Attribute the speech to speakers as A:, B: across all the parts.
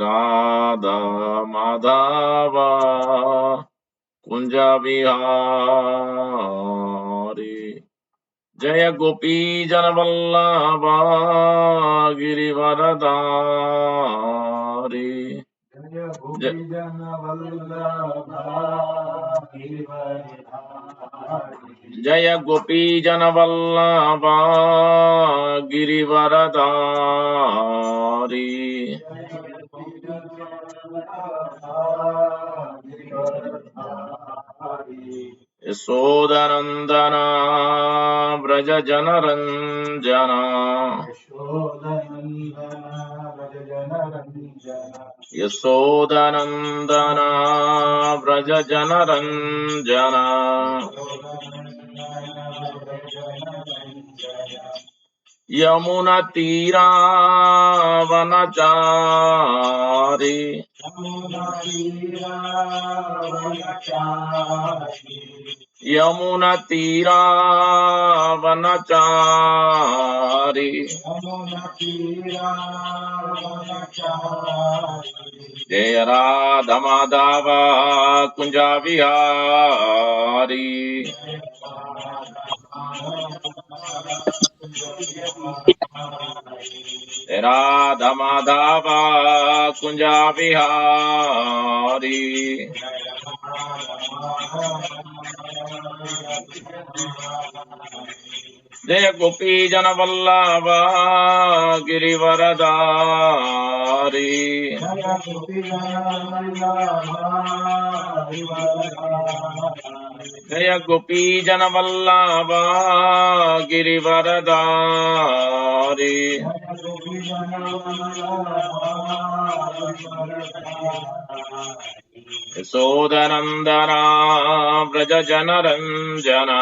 A: राधा माधव कुंज विहारी जय गोपी जन वल्लभ गिरिवरधारी जय गोपी जन वल्लभ गिरिवरधारी यशोदनंदना व्रज जनरंजना यशोदनंदना व्रज जनरंजना यमुना तीरा वनचारी यमुना तीरा वनचारी जय राधा माधव कुंज विहारी राधा माधव कुंज विहारी जय गोपी जन वल्लभ गिरिवरधारी जय गोपी जन वल्लभ गिरिवरधारी यशोदनंदना व्रज जनरंजना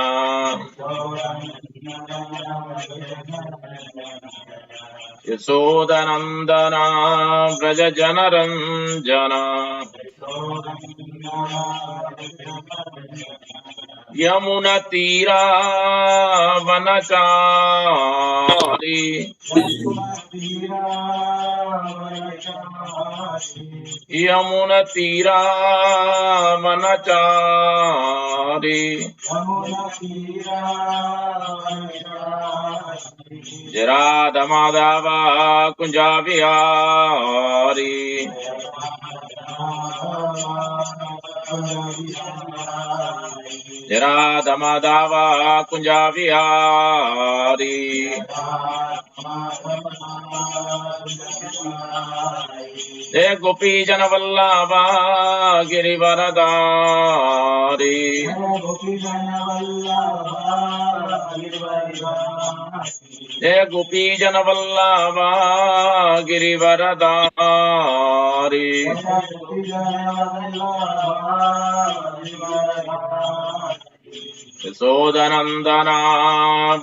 A: यशोदनंदना व्रज जनरंजना यमुना तीरा वनचारी यमुना तीरा वनचारी राधा माधव कुंज विहारी राधा माधव कुंज विहारी जय गोपी जन वल्लभ गिरिवरधारी जय गोपी जन वल्लभ गिरिवरधारी यशोदनंदना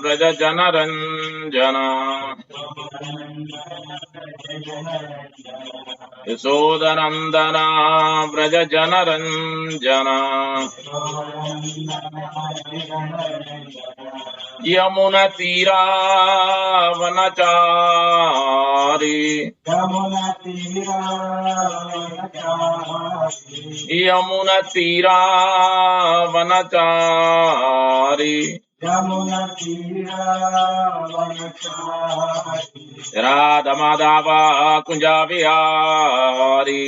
A: व्रज जनरंजना यशोदनंदना व्रज जनरंजना यमुना तीरा वनचारी यमुना तीरा वनचारी राधा माधव कुंज विहारी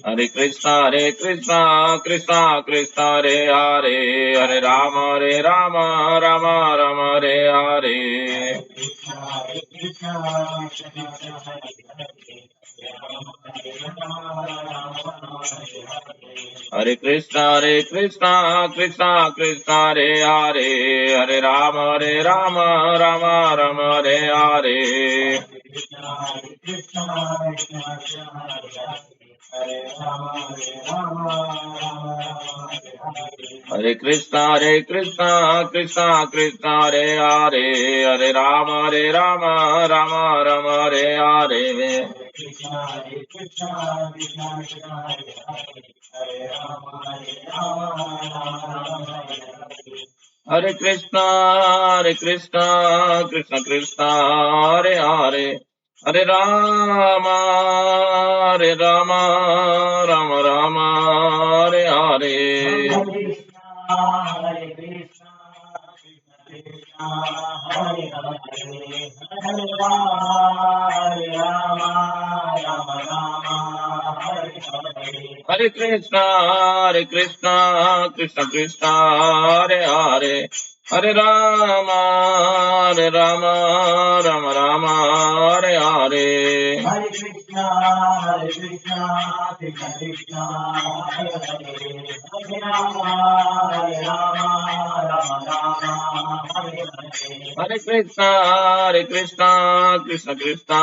A: हरे कृष्णा कृष्णा कृष्णा हरे हरे हरे राम राम राम हरे हरे हरे कृष्णा कृष्णा कृष्णा हरे हरे हरे राम राम राम हरे हरे हरे कृष्णा कृष्णा हरे हरे हरे राम राम हरे हरे Hare Krishna, Krishna Krishna, Hare Hare, Hare Rama, Rama Rama, Hare Hare.
B: Hare Krishna, Krishna Krishna, Hare Hare, Hare Rama, Rama Rama, Hare Hare.
A: Hare Krishna, Krishna Krishna, Hare Hare, Hare Rama, Rama Rama, Hare Hare.
B: Hare Krishna, Krishna Krishna, Hare Hare, Hare Rama, Rama Rama, Hare Hare.
A: Hare Krishna, Krishna Krishna,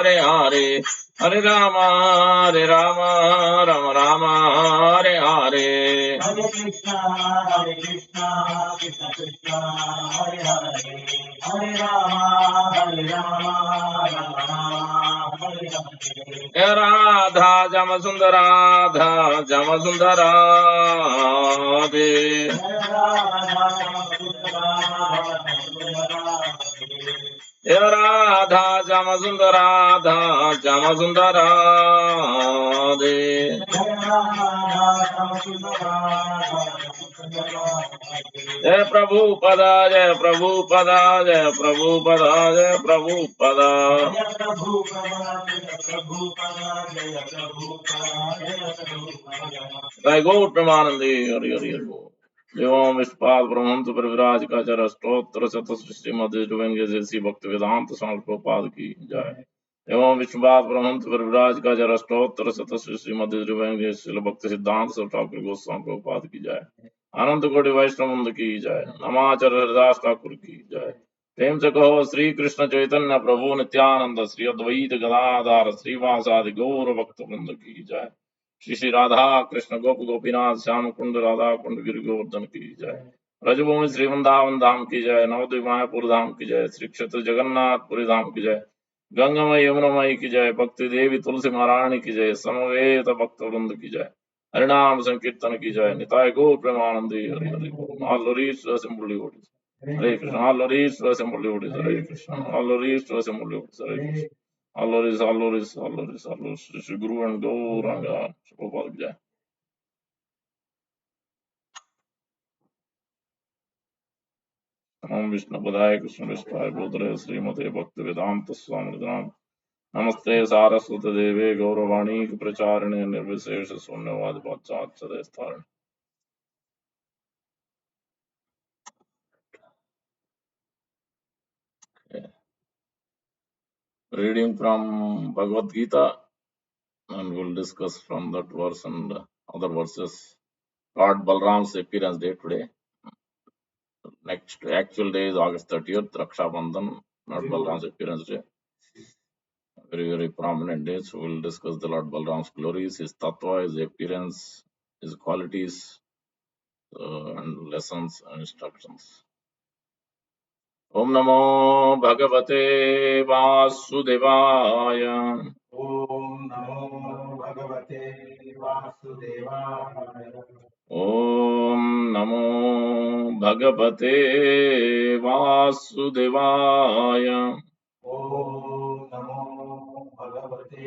A: Hare Hare, Hare Rama, Rama Rama, Hare Hare.
B: Hare Krishna, Krishna Krishna, Hare Hare, Hare Rama, Rama Rama, Hare Hare.
A: Radha Jamasundara De. Radha Jamasundara De. Jai Prabhupada, Jai Prabhupada, Jai Prabhupada, Jai Prabhupada. Jai Gaur Premanandi, Hari Hari Hari Bol. एवं विष्णुपाद ब्रह्मंत परिविराज का चर स्त्रोत्र शतसृष्टि मध्य जुवेंगे जैसी भक्ति वेदांत स्वामी प्रभुपाद की जय। एवं विष्णुपाद ब्रह्मंत परिविराज का चर स्त्रोत्र शतसृष्टि मध्य जुवेंगे शिल भक्ति सिद्धांत सब ठाकुर गोस्वामी प्रभुपाद की जय। अनंत कोटि वैष्णव वृंद की जय। नमाचर हरिदास ठाकुर की जय। प्रेम से कहो श्री कृष्ण चैतन्य प्रभु नित्यानंद श्री अद्वैत गदाधर श्रीवासादि गौर भक्त वृंद की जय। श्री श्री राधा कृष्ण गोप गोपीनाथ श्याम कुंड राधा कुंड गिरि गोवर्धन की जय। ब्रजभूमि श्री वृंदावन धाम की जय। नवद्वीप मायापुर धाम की जय। श्री क्षेत्र जगन्नाथपुरी धाम की जय। गंगामय यमुनामयी की जय। भक्ति देवी तुलसी महारानी की जय। समवेत भक्त वृंद की जय। हरिनाम संकीर्तन की जय। निताय गो प्रेमानंदी हरि हरि बोल। All glories to the assembly bodies. Hare Krishna. All glories to the assembly bodies. Hare Krishna. All glories to the assembly bodies. Hare Krishna. All glories, all glories, all glories, all glories. Shri Guru and Gauranga. Prabhupada ki jai. Om Vishnu Padaya Krishna Vishwaya Bhutale Srimate Bhakti Vedanta Swami Dhanam. Namaste Saraswata Deve Gauravani Pracharine Nirvisesha Sunyavadi Pachatchade Stharane. Reading from Bhagavad Gita, and we'll discuss from that verse and other verses. Lord Balaram's appearance day today. Next actual day is August 30th, Raksha Bandhan, Lord Balaram's appearance day. Very, very prominent day. So we'll discuss the Lord Balaram's glories, his tattva, his appearance, his qualities, and lessons and instructions. Om Namo Bhagavate Vasudevaya.
B: Om Namo Bhagavate Vasudevaya.
A: Om Namo Bhagavate Vasudevaya.
B: Om Namo Bhagavate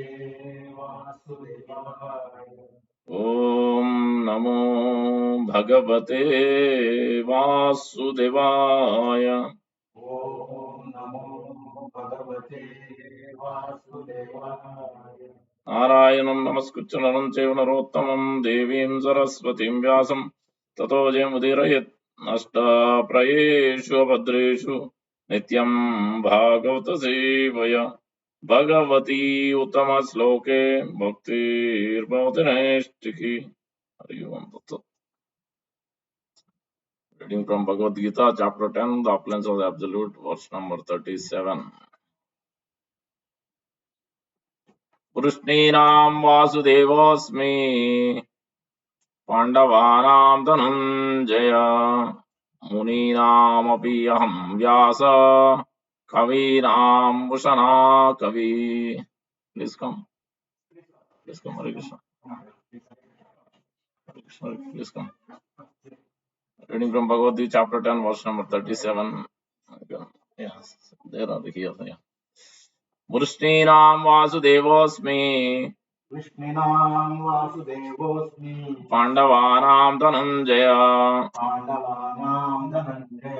B: Vasudevaya.
A: Om Namo Bhagavate Vasudevaya.
B: Om Namo Bhagavate Vasudevaya.
A: Narayanam namaskritya naram chaiva narottamam devim saraswatim vyasam tato jayamudirayath nashta prayeshu abhadreshu nityam bhagavata sevaya bhagavati uttama sloke bhaktir bhavati naistiki. Hari Om Tat Sat. Reading from Bhagavad Gita, chapter 10, the opulence of the Absolute, verse number 37. Krishninam Vasudevasmi पाण्डवानां धनञ्जय मुनीनामपि अहं व्यास कवीनां भूषणा कवि. Please come. Please come. Hare Krishna. Hare Krishna. Please come. Reading from Bhagavad Gita, chapter 10, verse number 37. Yes, there are here. Yeah. Vrishninam Vasudevosmi
B: कृष्णिनां वासुदेवोऽस्मि
A: Pandavanam Dhananjaya
B: पाण्डवानां Dhananjay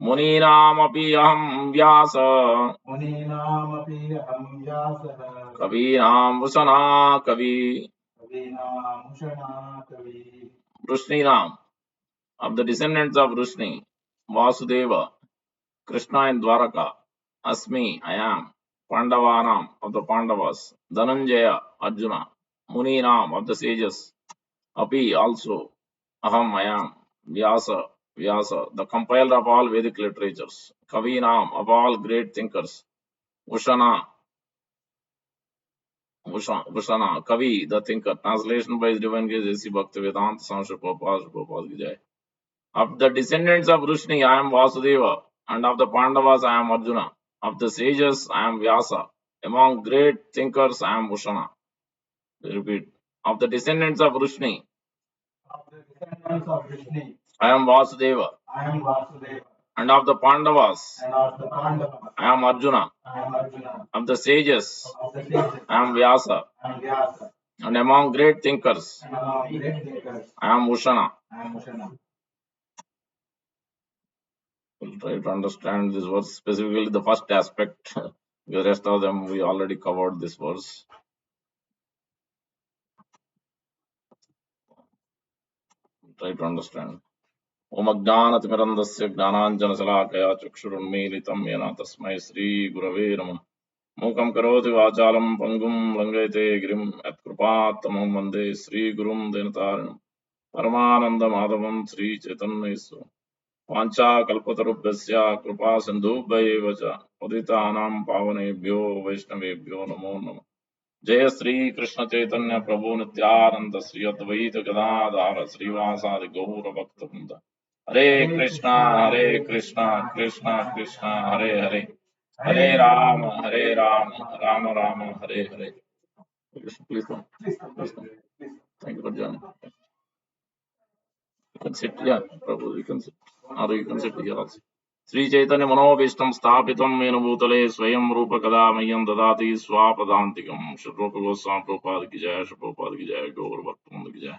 A: Muninamapi Aham Vyasa
B: मुनीनामपि अहं व्यासः
A: Kavinam Vusana Kavi.
B: कवीनामुषणा कवी
A: Vrishninam, of the descendants of Vrishni, Vasudeva, Krishna in Dwaraka, Asmi, I am, Pandavanam, of the Pandavas, Dhananjaya, Arjuna, Muninam, of the sages, Api, also, Aham, I am, Vyasa, Vyasa, the compiler of all Vedic literatures, Kavinam, of all great thinkers, Ushana, Ushana, Kavi, the thinker, translation by His Divine Grace A.C. Bhaktivedanta Swami Prabhupada Ki Jai. Of the descendants of Vrishni, I am Vasudeva, and of the Pandavas, I am Arjuna. Of the sages, I am Vyasa. Among great thinkers, I am Bhushana. Repeat. Of the descendants of Vrishni,
B: Of the descendants of Vishnu,
A: I am Vasudeva.
B: I am Vasudeva,
A: And of the Pandavas,
B: and of the Pandavas,
A: I am Arjuna.
B: I am Arjuna.
A: Of the sages,
B: Of the sages,
A: I am Vyasa.
B: I am Vyasa,
A: And among great thinkers,
B: and among great thinkers,
A: I am Bhushana.
B: I am Ushana.
A: We'll try to understand this verse, specifically the first aspect. The rest of them we already covered this verse. Try to understand. Om Ajnanatimirandasya Gnananjanasalakaya Chakshurunmilitam Yena Tasmai Sri Gurave Namaः. Mukam Karoti Vachalam Pangum Langayate Girim Yatkrupatamam Vande Sri Gurum Denatarinam Paramananda Madhavam Sri Chaitanya Yesu. Pancha Kalpatarubhyasya Krupa Sindhubhaya Vacha Paditanam Pavanebhyo Vaishnavebhyo Namo Namah. जय श्री कृष्ण चैतन्य प्रभु नित्यानंद श्री अद्वैत गदाधर श्रीवासादि गौर भक्त वृंद Hare Krishna Krishna Krishna Hare Hare Hare Rama Rama Rama Hare Hare please come thank you for joining you can sit या Prabhu you can sit और you can sit here also Shri Chaitanya मनोभीष्टं स्थापितं येन भूतले स्वयं रूप कदा मह्यं ददाति स्वापदान्तिकं श्री रूप गोस्वामी प्रभुपाद की जय श्री प्रभुपाद की जय गौर भक्तवृंद की जय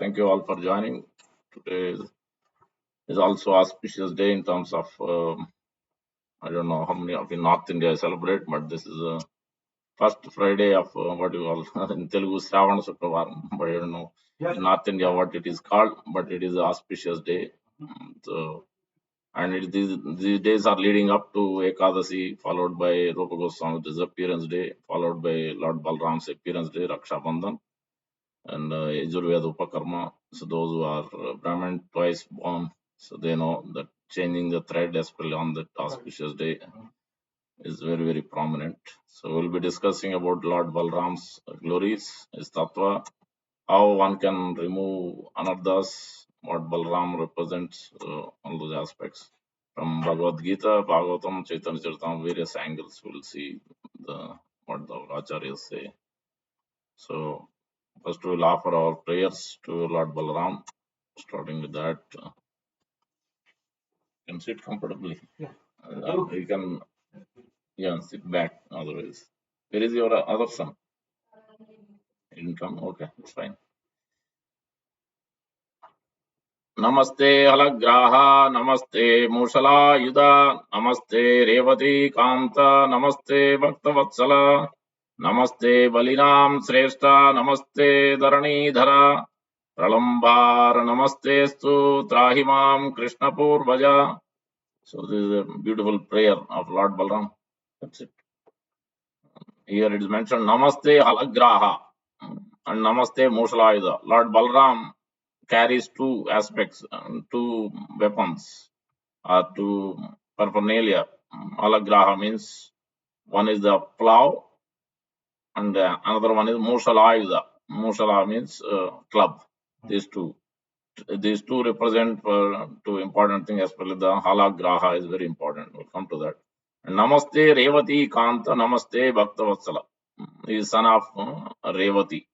A: thank you all for joining today is also auspicious day in terms of I don't know how many of in North India celebrate, but this is first Friday of what you call in Telugu Shravana Sukravaram, but I don't know in North India what it is called, but it is an auspicious day. So and these days are leading up to Ekadasi, followed by Rupa Goswami's disappearance day, followed by Lord Balaram's appearance day, Raksha Bandhan, and Yajurveda Upakarma. So those who are Brahmin twice born, so they know that changing the thread, especially on that auspicious day, is very, very prominent. So we'll be discussing about Lord Balaram's glories, his tattva, how one can remove anarthas, what Balaram represents, all those aspects. From Bhagavad Gita, Bhagavatam, Chaitanya Charitamrita, various angles we'll see what the acharyas say. So first we'll offer our prayers to Lord Balaram, starting with that. You can sit comfortably. You can sit back otherwise. Where is your other son? He didn't come? Okay, it's fine. नमस्ते हलग्राह नमस्ते मूषलायुध नमस्ते रेवती कांत नमस्ते भक्तवत्सल नमस्ते बलिराम श्रेष्ठ नमस्ते धरणीधर प्रलंबार नमस्तेस्तु त्राहि मां कृष्ण पूर्वज. So this is a beautiful prayer of Lord Balaram. That's it. Here it is mentioned Namaste halagraha and Namaste Mushalayuda. Lord Balaram carries two aspects, two weapons or two paraphernalia. Alagraha means one is the plow and another one is Mushalayuda. Mushala means club. These two represent two important things, especially the halagraha is very important. We'll come to that. Namaste Revati Kanta Namaste Bhaktavatsala. He is son of Revati.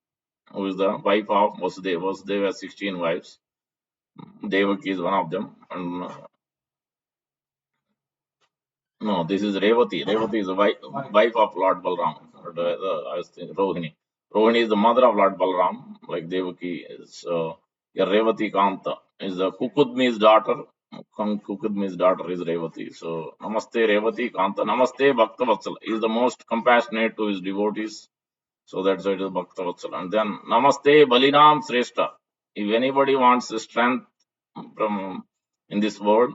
A: who is the wife of Vasudeva. Vasudeva has 16 wives. Devaki is one of them. And no, this is Revati. Revati is the wife of Lord Balaram. I was thinking Rohini. Rohini is the mother of Lord Balaram. Like Devaki is Revati Kanta is the Kukudmi's daughter. Kukudmi's daughter is Revati. So Namaste Revati Kanta. Namaste Bhakta Vatsala. He is the most compassionate to his devotees. So that's why it is Bhakta Vatsala. And then Namaste Balinam Sreshta. If anybody wants strength from in this world,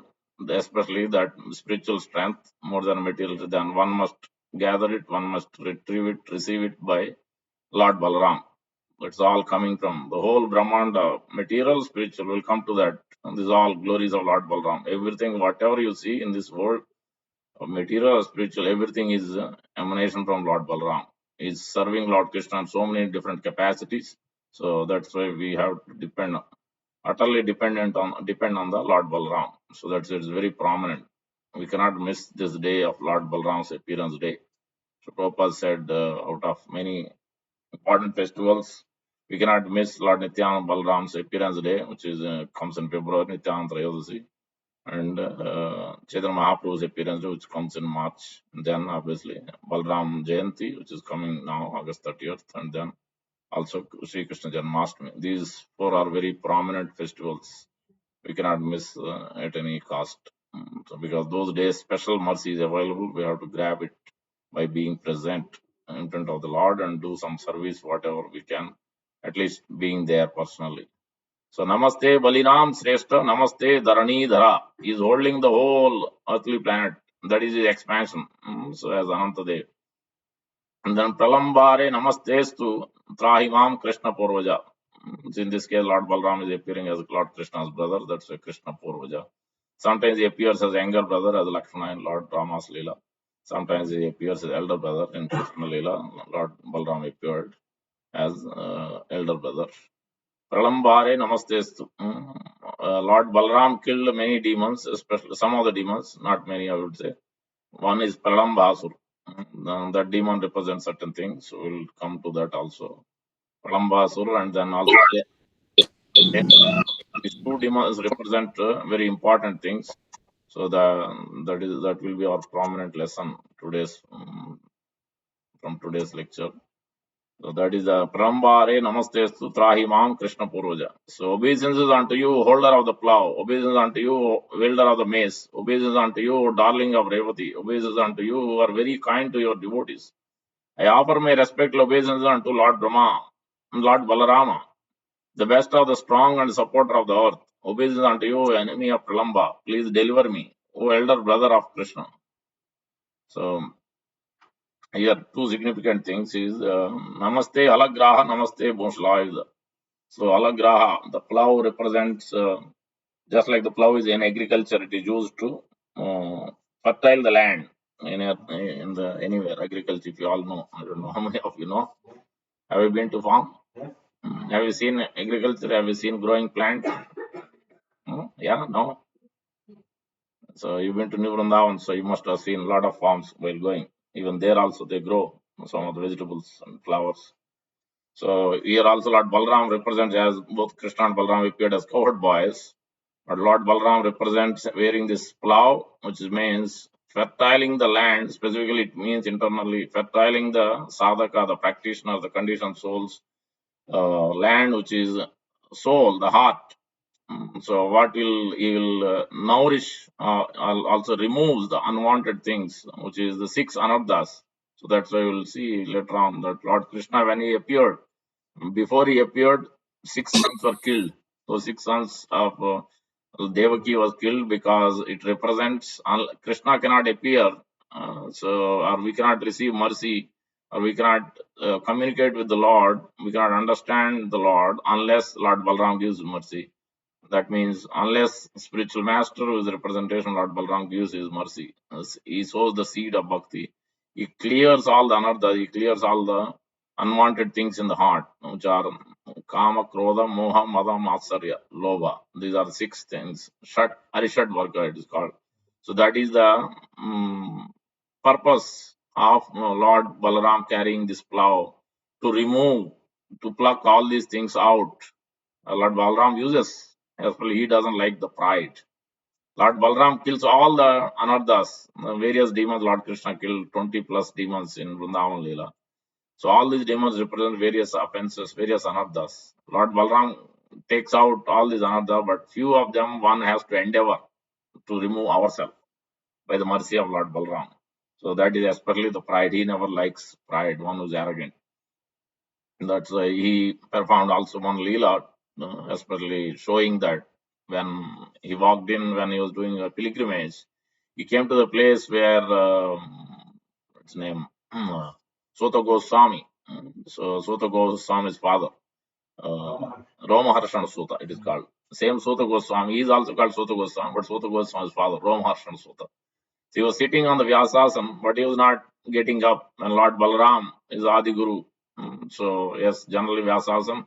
A: especially that spiritual strength more than material, then one must gather it, one must retrieve it, receive it by Lord Balaram. It's all coming from the whole Brahmanda, material, spiritual. We'll come to that. And these are all glories of Lord Balaram. Everything, whatever you see in this world, material or spiritual, everything is emanation from Lord Balaram. He's serving Lord Krishna in so many different capacities. So that's why we have to utterly depend on the Lord Balaram. So that's it's very prominent. We cannot miss this day of Lord Balaram's appearance day. So Prabhupada said, out of many important festivals, we cannot miss Lord Nityananda Balaram's appearance day, which is comes in February, Nityananda Trayodasi, and Chaitanya Mahaprabhu's appearance, which comes in March. And then obviously Balaram Jayanti, which is coming now August 30th, and then also Sri Krishna Janmashtami. These four are very prominent festivals. We cannot miss at any cost. So because those days special mercy is available, we have to grab it by being present in front of the Lord and do some service, whatever we can, at least being there personally. So Namaste Balinam Sreshta, Namaste Dharani Dhara. He is holding the whole earthly planet. That is his expansion. So as Ananta Dev. And then Pralambare Namastestu Trahimam Krishna Purvaja. So in this case, Lord Balaram is appearing as Lord Krishna's brother. That's why Krishna Purvaja. Sometimes he appears as younger brother as Lakshmana in Lord Rama's Leela. Sometimes he appears as elder brother in Krishna Leela. Lord Balaram appeared as elder brother. Pralambare Namastestu. Lord Balaram killed many demons, especially some of the demons, not many I would say. One is Pralambasur. That demon represents certain things. So we'll come to that also. Pralambasur and then also these two demons represent very important things. So that will be our prominent lesson today's from today's lecture. So that is the Prambare Namaste Sutrahimam Krishna Purvaja. So obeisance is unto you, holder of the plow. Obeisance unto you, wielder of the mace. Obeisance unto you, darling of Revati. Obeisance unto you, who are very kind to your devotees. I offer my respectful obeisance unto Lord Brahma, Lord Balarama, the best of the strong and supporter of the earth. Obeisance unto you, enemy of Pralamba. Please deliver me, O elder brother of Krishna. So here two significant things is Namaste Alagraha, Namaste Bhoshlayu. So Alagraha, the plow represents just like the plow is in agriculture, it is used to fertile the land in the anywhere agriculture. If you all know, I don't know how many of you know. Have you been to farm? Have you seen agriculture? Have you seen growing plant? Yeah, no. So you've been to New Vrindavan, so you must have seen a lot of farms while going. Even there also they grow some of the vegetables and flowers. So here also Lord Balaram represents, as both Krishna and Balaram appeared as cowherd boys. But Lord Balaram represents wearing this plow, which means fertiling the land. Specifically, it means internally fertiling the sadhaka, the practitioner, the conditioned souls, land, which is soul, the heart. So what he will nourish, also removes the unwanted things, which is the six anarthas. So that's why we'll see later on that Lord Krishna, when he appeared, before he appeared, 6 sons were killed. So 6 sons of Devaki was killed because it represents Krishna cannot appear, so or we cannot receive mercy, or we cannot communicate with the Lord, we cannot understand the Lord unless Lord Balaram gives mercy. That means unless spiritual master, who is the representation Lord Balaram, gives his mercy, he sows the seed of bhakti. He clears all the anartha, he clears all the unwanted things in the heart, which are kama, krodha, moha, mada, matsarya, lobha. These are 6 things. Arishad Varga it is called. So that is the purpose of Lord Balaram carrying this plow, to remove to pluck all these things out, Lord Balaram uses. Especially he doesn't like the pride. Lord Balaram kills all the anarthas, various demons. Lord Krishna killed 20 plus demons in Vrindavan Leela. So all these demons represent various offenses, various anarthas. Lord Balaram takes out all these anarthas, but few of them one has to endeavor to remove ourselves by the mercy of Lord Balaram. So that is especially the pride. He never likes pride, one who's arrogant. That's why he performed also one Leela, especially showing that when he walked in, when he was doing a pilgrimage, he came to the place where, what's his name, Sota Goswami. So Sota Goswami's father, uh, Romaharshan Sutta, it is called. Same Sota Goswami, he is also called Sota Goswami, but Sota Goswami's father, Romaharshan Sutta. He was sitting on the Vyasasana, but he was not getting up. And Lord Balaram is Adi Guru. So, yes, generally Vyasasana,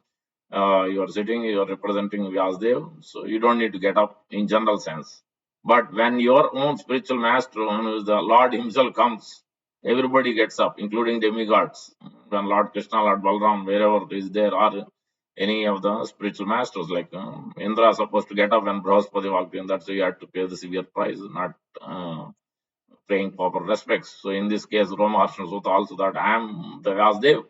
A: you are sitting, you are representing Vyasdev. So, you don't need to get up in general sense. But when your own spiritual master, who is the Lord himself, comes, everybody gets up, including demigods. When Lord Krishna, Lord Balaram, wherever is there, or any of the spiritual masters, like Indra is supposed to get up when Brahaspati walked in. That's why you had to pay the severe price, not paying proper respects. So in this case, Roma Harshan Sutta also that I am the Vyasdev,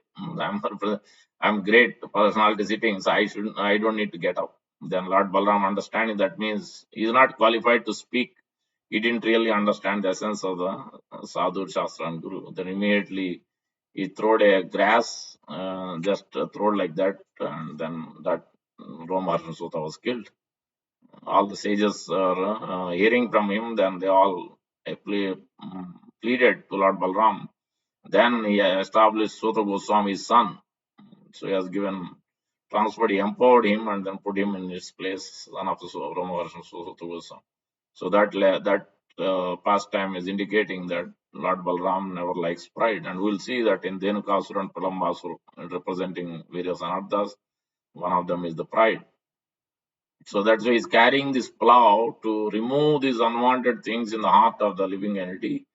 A: I'm great personality sitting, so I don't need to get up. Then Lord Balaram understanding that means he is not qualified to speak. He didn't really understand the essence of the Sadhu Shastra and Guru. Then immediately he throwed a grass, just throwed like that, and then that Roma Harshan Sutta was killed. All the sages are hearing from him, then they all pleaded to Lord Balaram. Then he established Sota Goswami's son. So he has given, transferred, he empowered him and then put him in his place, son of the Ramaharshan Sota Goswami. So that pastime is indicating that Lord Balaram never likes pride. And we'll see that in Dhenukasura and Pralambasura, representing various anarthas, one of them is the pride. So that's why he's carrying this plow to remove these unwanted things in the heart of the living entity.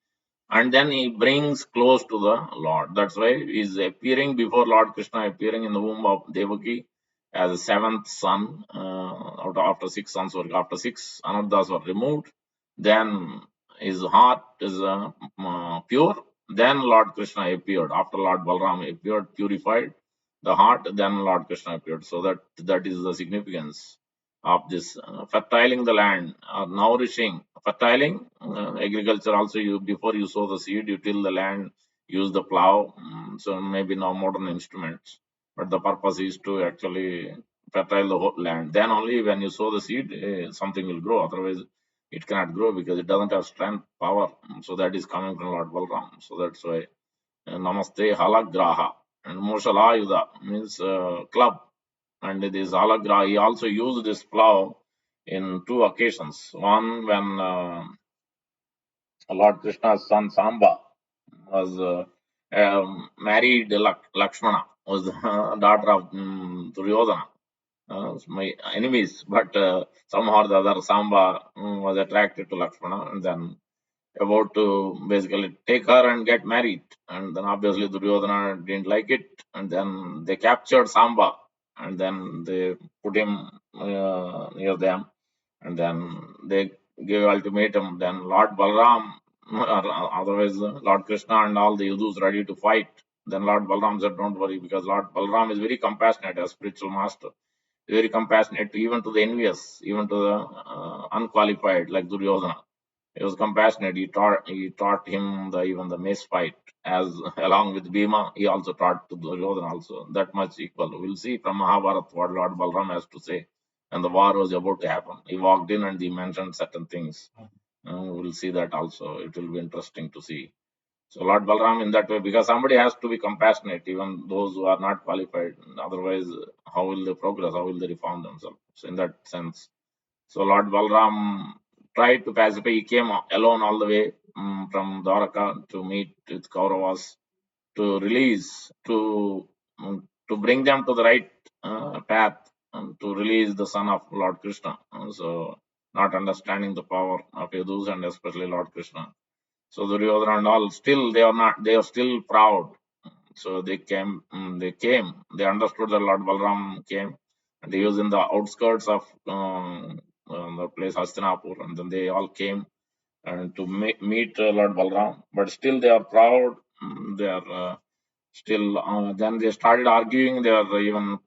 A: And then he brings close to the Lord. That's why he's appearing before Lord Krishna, appearing in the womb of Devaki as a seventh son. After 6 sons were, after 6 anarthas were removed, then his heart is pure. Then Lord Krishna appeared. After Lord Balaram appeared, purified the heart, then Lord Krishna appeared. So that is the significance of this fertiling the land, nourishing, fertiling agriculture. Also, you before you sow the seed, you till the land, use the plow. So maybe now modern instruments, but the purpose is to actually fertile the whole land. Then only when you sow the seed, something will grow. Otherwise, it cannot grow because it doesn't have strength, power. So that is coming from Lord Balaram. So that's why Namaste Halagraha and Moshalayuda means club. And this Halagra, he also used this plow in 2 occasions. One when Lord Krishna's son Samba was married Lakshmana, was the daughter of Duryodhana, my enemies, but somehow or the other Samba was attracted to Lakshmana and then about to basically take her and get married. And then obviously Duryodhana didn't like it, and then they captured Samba and then they put him near them, and then they gave ultimatum. Then Lord Balaram, or otherwise Lord Krishna and all the Yadus ready to fight. Then Lord Balaram said, "Don't worry, because Lord Balaram is very compassionate as spiritual master, very compassionate even to the envious, even to the unqualified like Duryodhana. He was compassionate. He taught him even the mace fight. As along with Bhima, he also taught to Duryodhana also. That much equal. We'll see from Mahabharata what Lord Balaram has to say. And the war was about to happen. He walked in and he mentioned certain things. We'll see that also. It will be interesting to see. So Lord Balaram in that way, because somebody has to be compassionate, even those who are not qualified. Otherwise, how will they progress? How will they reform themselves? So in that sense, so Lord Balaram tried to pacify. He came alone all the way from Dwaraka to meet with Kauravas, to release, to bring them to the right path, to release the son of Lord Krishna. So not understanding the power of Yadus and especially Lord Krishna. So Duryodhana and all, still they are not. They are still proud. So they understood that Lord Balaram came, and he was in the outskirts of the place Hastinapur, and then they all came and to meet Lord Balaram. But still, they are proud. They are still. Then they started arguing. They are even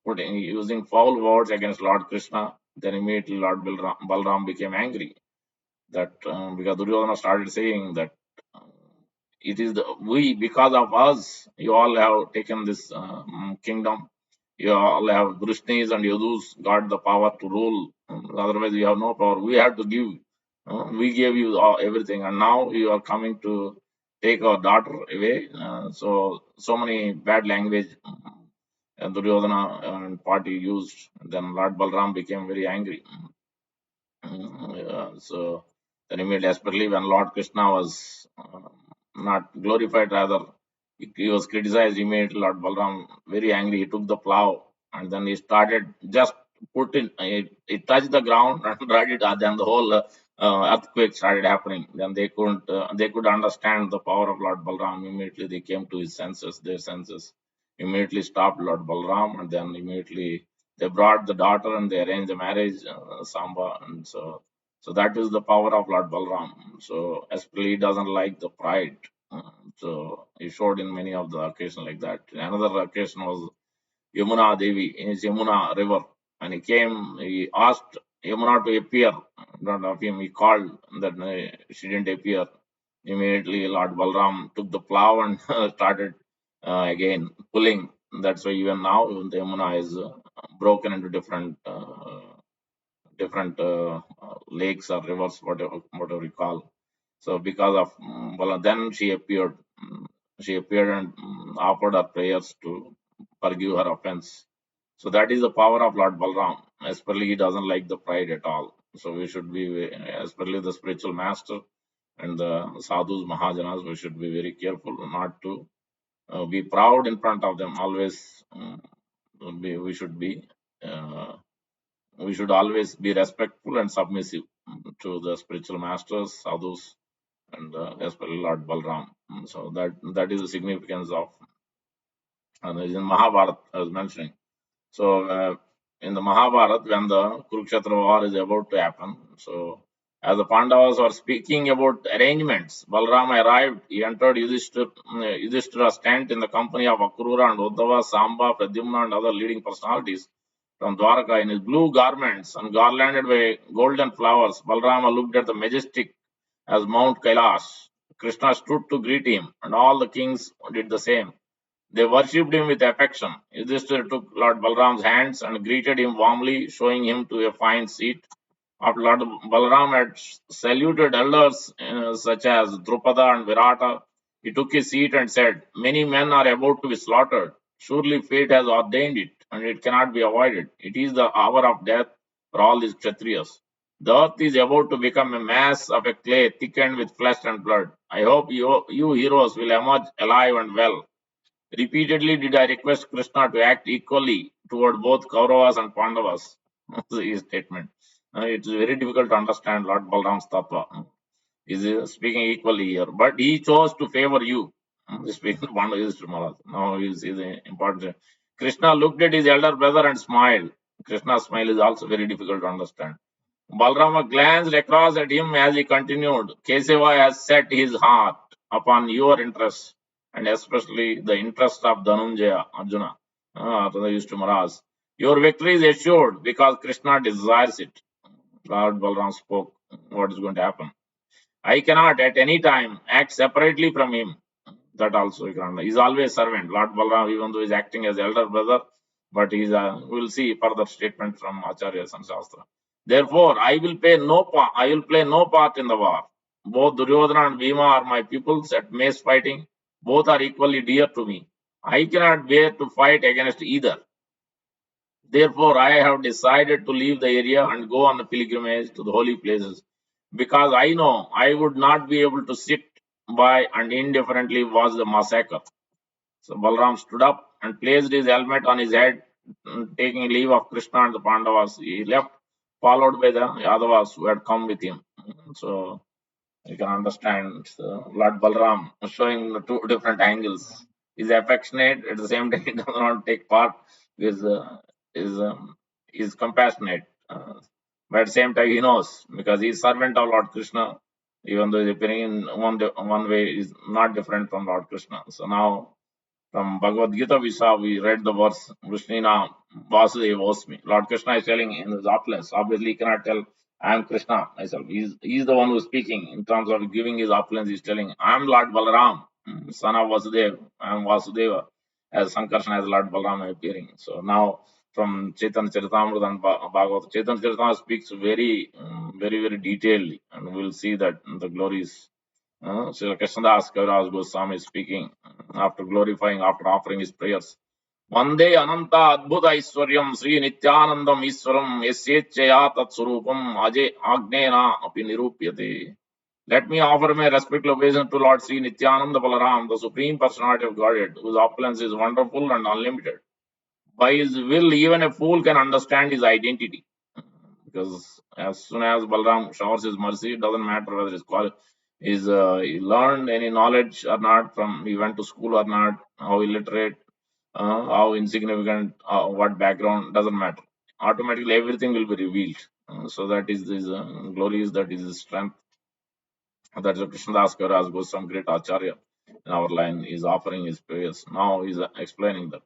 A: putting using foul words against Lord Krishna. Then immediately Lord Balaram became angry that because Duryodhana started saying that uh, it is we, because of us you all have taken this kingdom, you all have Vrishnis and Yadus got the power to rule. Otherwise you have no power, we have to give, we gave you everything, and now you are coming to take our daughter away. So many bad language Duryodhana and party used. Then Lord Balram became very angry. So then immediately, desperately, when Lord Krishna was not glorified, rather he was criticized. Immediately, Lord Balaram very angry. He took the plow and then he started just put in. It touched the ground and right it. Then the whole earthquake started happening. Then they couldn't. They could understand the power of Lord Balaram. Immediately, they came to his senses. Their senses immediately stopped Lord Balaram, and then immediately they brought the daughter and they arranged the marriage, Samba, and so that is the power of Lord Balram. So especially he doesn't like the pride. So he showed in many of the occasions like that. Another occasion was Yamuna Devi in his Yamuna river, and he came. He asked Yamuna to appear in front of him. He called that she didn't appear. Immediately, Lord Balram took the plow and started again pulling. That's why even now the Yamuna is broken into different lakes or rivers, whatever you call. So because of then she appeared. She appeared and offered her prayers to forgive her offense. So that is the power of Lord Balram. Especially he doesn't like the pride at all. So we should be, especially the spiritual master and the sadhus, mahajanas, we should be very careful not to be proud in front of them. Always, we should be. Uh, we should always be respectful and submissive to the spiritual masters, sadhus, and especially Lord Balram. So that is the significance of, and in Mahabharata, I was mentioning. So in the Mahabharata, when the Kurukshetra war is about to happen, so as the Pandavas were speaking about arrangements, Balram arrived. He entered Yudhishthira's tent in the company of Akrura and Uddhava, Samba, Pradyumna, and other leading personalities from Dwarka in his blue garments and garlanded by golden flowers. Balrama looked at the majestic as Mount Kailash. Krishna stood to greet him, and all the kings did the same. They worshipped him with affection. Yudhishthira took Lord Balram's hands and greeted him warmly, showing him to a fine seat. After Lord Balaram had saluted elders such as Drupada and Virata, he took his seat and said, "Many men are about to be slaughtered. Surely fate has ordained it, and it cannot be avoided. It is the hour of death for all these Kshatriyas. The earth is about to become a mass of a clay thickened with flesh and blood. I hope you heroes will emerge alive and well. Repeatedly did I request Krishna to act equally toward both Kauravas and Pandavas." His statement. It's very difficult to understand Lord Balram's tattva. He's speaking equally here, but he chose to favor you. He's speaking to Pandavas Maharaj. Now is important. Krishna looked at his elder brother and smiled. Krishna's smile is also very difficult to understand. Balrama glanced across at him as he continued, "Kesava has set his heart upon your interests, and especially the interest of Dhananjaya, Arjuna, to Maharaj. Your victory is assured because Krishna desires it." Lord Balram spoke. What is going to happen? I cannot at any time act separately from him. That also you can understand. He's always servant. Lord Balram, even though he's acting as elder brother, but we'll see further statement from Acharyas and Shastra. Therefore, I will play no part in the war. Both Duryodhana and Bhima are my pupils at mace fighting. Both are equally dear to me. I cannot bear to fight against either. Therefore, I have decided to leave the area and go on a pilgrimage to the holy places, because I know I would not be able to sit by and indifferently watch the massacre. So Balram stood up and placed his helmet on his head, taking leave of Krishna and the Pandavas. He left, followed by the Yadavas who had come with him. So you can understand Lord Balram showing the two different angles. is affectionate, at the same time he does not take part, is is is compassionate, but at the same time he knows because he is servant of Lord Krishna, even though he is appearing in one way is not different from Lord Krishna. So now from Bhagavad Gita, we read the verse, Krishnina Vasudeva Osmi. Lord Krishna is telling in his opulence. Obviously, he cannot tell, I am Krishna myself. He's the one who is speaking in terms of giving his opulence. He's telling, I am Lord Balaram, son of Vasudeva. I am Vasudeva, as Sankarsana as Lord Balaram appearing. So now from Chaitanya Charitamrita and Bhagavad, Chaitanya Charitamrita speaks very detailed, and we'll see that the glories. Sri Krishnadas Kaviraj Goswami is speaking after glorifying, after offering his prayers. Vande Ananta Adbhuta Iswaryam Sri Nityanandam Iswaram Yasyechaya Tat Surupam Aje Agnena Api Nirupyate. Let me offer my respectful obeisance to Lord Sri Nityananda Balaram, the Supreme Personality of Godhead, whose opulence is wonderful and unlimited. By his will, even a fool can understand his identity. Because as soon as Balaram showers his mercy, it doesn't matter whether he learned any knowledge or not, from he went to school or not, how illiterate, how insignificant, what background, doesn't matter. Automatically, everything will be revealed. So that is his glories, that is his strength. That is Krishnadas Kaviraj Goswami, great Acharya in our line, is offering his prayers. Now he is explaining that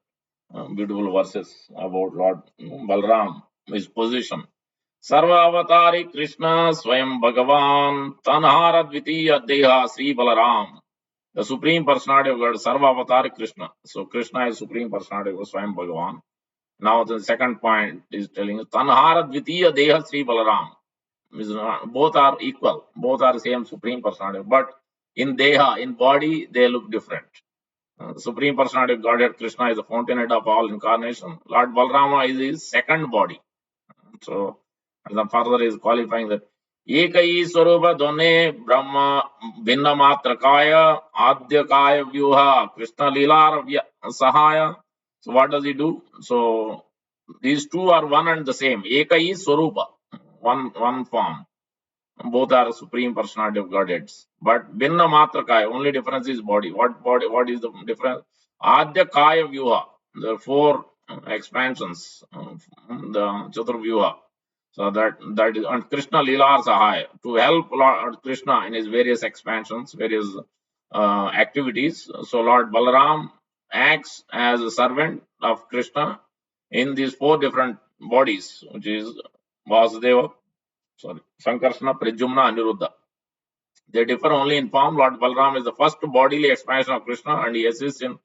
A: beautiful verses about Lord Balaram, his position. सर्वावतारी Krishna स्वयं भगवान तनहार द्वितीय देहा Shri Balram the supreme personality of God, Sarvavatari Krishna. So Krishna is supreme personality of God, Swayam Bhagavan. Now the second point is telling us Tanhara Dvitiya Deha Sri Balaram. Both are equal, both are same supreme personality, but in Deha, in body, they look different. Supreme personality of Godhead Krishna is the fountainhead of all incarnation. Lord Balarama is his second body. So, and then further is qualifying that Ekai Swarupa Done Brahma Bhinna Matra Kaya Adya Kaya Vyuha Krishna Leela Sahaya. So what does he do? So these two are one and the same. Ekai Swarupa, one form. Both are supreme personality of Godheads. But Bhinna Matra Kaya, only difference is body. What is the difference? Adya Kaya Vyuha, the four expansions, the Chaturvyuha. So that is, and Krishna Leela Sahaya, to help Lord Krishna in his various expansions, various activities. So Lord Balaram acts as a servant of Krishna in these four different bodies, which is Vasudeva, Sankarsana, Pradyumna, Aniruddha. They differ only in form. Lord Balaram is the first bodily expansion of Krishna, and he assists in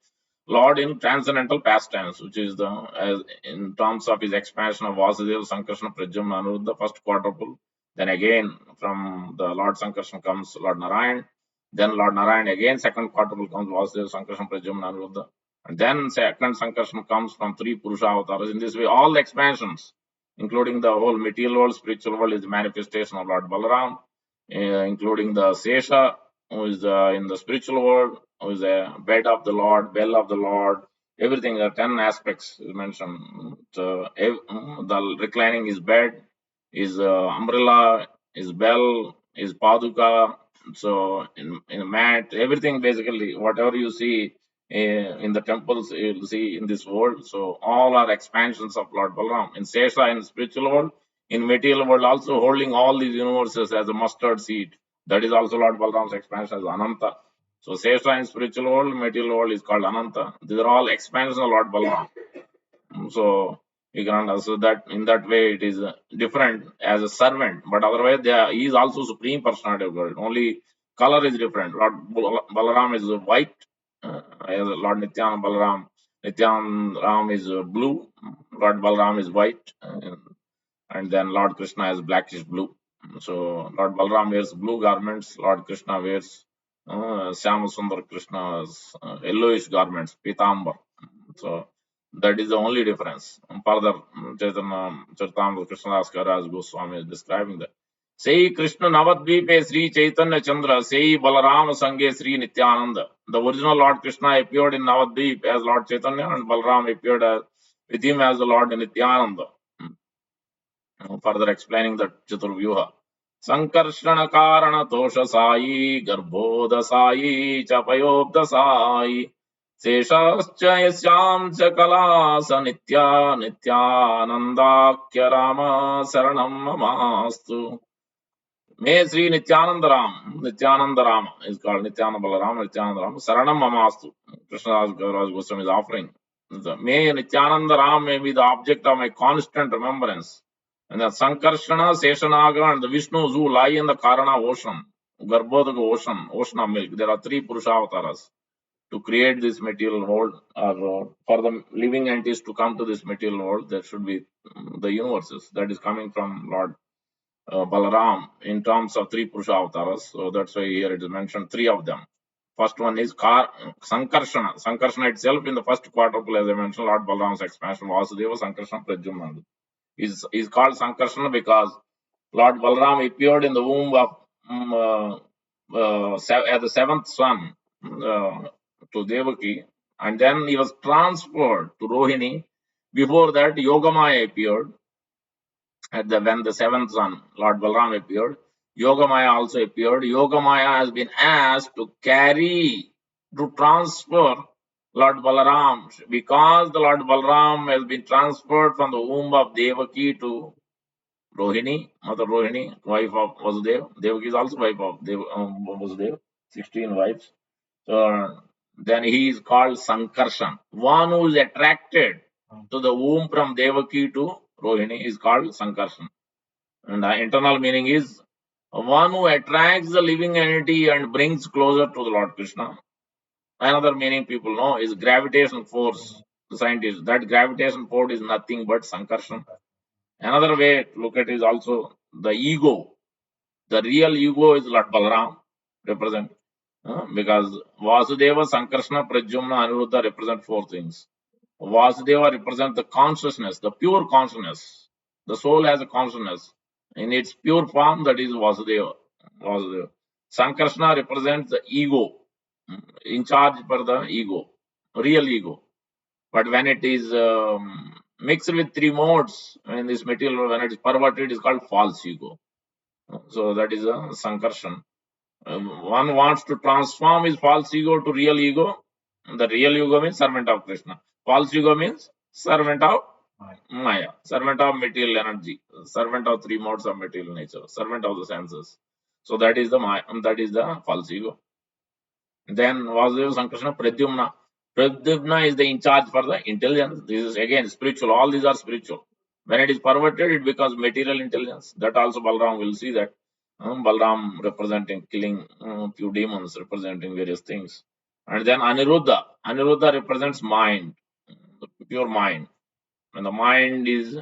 A: Lord in transcendental pastimes, which is as in terms of his expansion of Vasudeva, Sankarsana, Pradyumna, Aniruddha, first quadruple. Then again from the Lord Sankarsana comes Lord Narayan. Then Lord Narayan again second quadruple comes Vasudeva, Sankarsana, Pradyumna, Aniruddha. And then second Sankarsana comes from three Purusha avatars. In this way, all the expansions, including the whole material world, spiritual world, is the manifestation of Lord Balaram, including the Sesha, who is in the spiritual world, who is a bed of the Lord, bell of the Lord, everything. There are 10 aspects mentioned. So, the reclining is bed, is umbrella, is bell, is paduka. So in a mat, everything basically, whatever you see in the temples, you'll see in this world. So all are expansions of Lord Balaram. In Sesha, in spiritual world, in material world, also holding all these universes as a mustard seed. That is also Lord Balaram's expansion as Ananta. So Sesha in spiritual world, material world is called Ananta. These are all expansions of Lord Balaram. So you can understand that in that way it is different as a servant, but otherwise he is also supreme personality of God. Only color is different. Lord Balaram is white, as Lord Nityananda Balaram. Nityananda Ram is blue. Lord Balaram is white, and then Lord Krishna is blackish blue. So Lord Balaram wears blue garments. Lord Krishna wears Syama Sundar Krishna's yellowish garments, pitambar. So that is the only difference. Further, Chaitanya Charitamrita Krishnadas Kaviraj Goswami is describing that. Sei Krishna Navadvipe Sri Chaitanya Chandra, Sei Balaram Sange Sri Nityananda. The original Lord Krishna appeared in Navadvip as Lord Chaitanya, and Balaram appeared with him as the Lord Nityananda. Further explaining the Chaturvyuha. Sankarshana Karana Tosha Sai, Garbhoda Sai, Chapayobda Sai, Seshascha yasyam cha kalasa nitya nityanandakya Rama saranam mamastu. May Sri Nityananda Ram, Nityananda Ram is called Nityananda Balaram, Nityananda Ram, Saranam Mamastu. Krishna Gauraj Goswami is offering. May Nityananda Ram may be the object of my constant remembrance. And the Sankarshana, Seshanaga, and the Vishnus who lie in the Karana ocean, Garbhodaka ocean of milk. There are three Purushavataras to create this material world, or for the living entities to come to this material world. There should be the universes that is coming from Lord Balaram in terms of three Purusha avatars. So that's why here it is mentioned three of them. First one is Sankarshana. Sankarshana itself in the first quadruple, as I mentioned, Lord Balaram's expansion, Vasudeva, Sankarshana, Pradyumna. Is called Sankarshana because Lord Balaram appeared in the womb of as the seventh son to Devaki, and then he was transferred to Rohini. Before that, Yogamaya appeared when the seventh son, Lord Balaram, appeared. Yogamaya also appeared. Yogamaya has been asked to transfer Lord Balaram, because the Lord Balaram has been transferred from the womb of Devaki to Rohini, Mother Rohini, wife of Vasudev. Devaki is also wife of Vasudev, 16 wives. So then he is called Sankarshan. One who is attracted to the womb from Devaki to Rohini is called Sankarshan. And the internal meaning is one who attracts the living entity and brings closer to the Lord Krishna. Another meaning people know is gravitation force. The scientists, that gravitation force is nothing but Sankarshan. Another way to look at it is also the ego. The real ego is Lord Balaram represent, because Vasudeva, Sankarshana, Pradyumna, Aniruddha represent four things. Vasudeva represents the consciousness, the pure consciousness. The soul has a consciousness in its pure form, that is Vasudeva. Vasudeva. Sankarshana represents the ego, in charge for the ego, real ego. But when it is mixed with three modes in this material, when it is perverted, it is called false ego. So that is a Sankarshan. One wants to transform his false ego to real ego. The real ego means servant of Krishna. False ego means servant of Maya, servant of material energy, servant of three modes of material nature, servant of the senses. So that is the Maya, that is the false ego. Then Vasudeva, Sankrishna, Pradyumna. Pradyumna is the in charge for the intelligence. This is again spiritual. All these are spiritual. When it is perverted, it becomes material intelligence. That also Balaram will see that. Balaram representing killing few demons, representing various things. And then Aniruddha. Aniruddha represents mind, the pure mind. When the mind is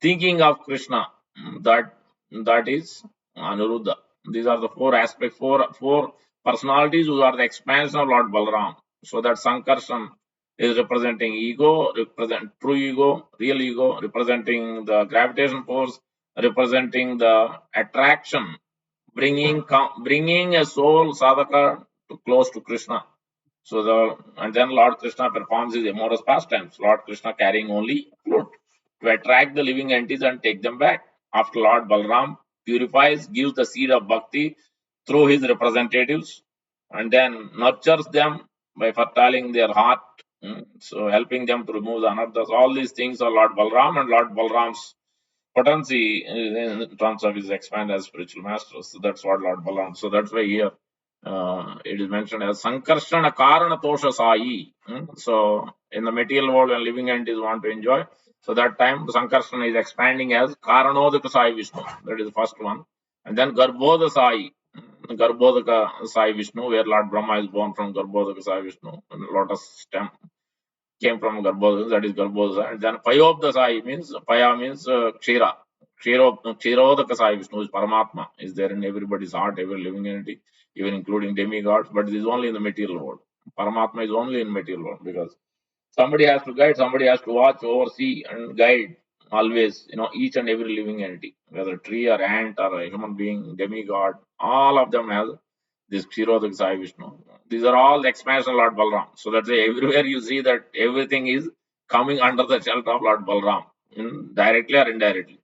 A: thinking of Krishna, that is Aniruddha. These are the four aspects, four personalities who are the expansion of Lord Balaram. So that Sankarshan is representing ego, represent true ego, real ego, representing the gravitation force, representing the attraction, bringing a soul sadhaka to close to Krishna. So and then Lord Krishna performs his amorous pastimes. Lord Krishna carrying only flute to attract the living entities and take them back. After Lord Balaram purifies, gives the seed of bhakti through his representatives, and then nurtures them by fertiling their heart, so helping them to remove the anarthas. All these things are Lord Balaram, and Lord Balaram's potency in terms of his expand as spiritual masters. So that's what Lord Balaram. So that's why here it is mentioned as Sankarshana Karana Tosha Sai. So in the material world, when living entities want to enjoy, so that time Sankarshana is expanding as Karanodaka Sai Vishnu. That is the first one. And then Garbhoda Sai. Garbhodaka Sai Vishnu, where Lord Brahma is born from Garbhodaka Sai Vishnu, lotus stem came from Garbhoda, that is Garbhoda. And then Payobda Sai means, Paya means Kshira. Kshirodaka Sai Vishnu is Paramatma, is there in everybody's heart, every living entity, even including demigods, but it is only in the material world. Paramatma is only in material world because somebody has to guide, somebody has to watch, oversee, and guide always, each and every living entity, whether tree or ant or a human being, demigod, all of them have this Kshirodak Sai Vishnu. These are all the expansion of Lord Balaram. So that's why everywhere you see that everything is coming under the shelter of Lord Balaram, directly or indirectly.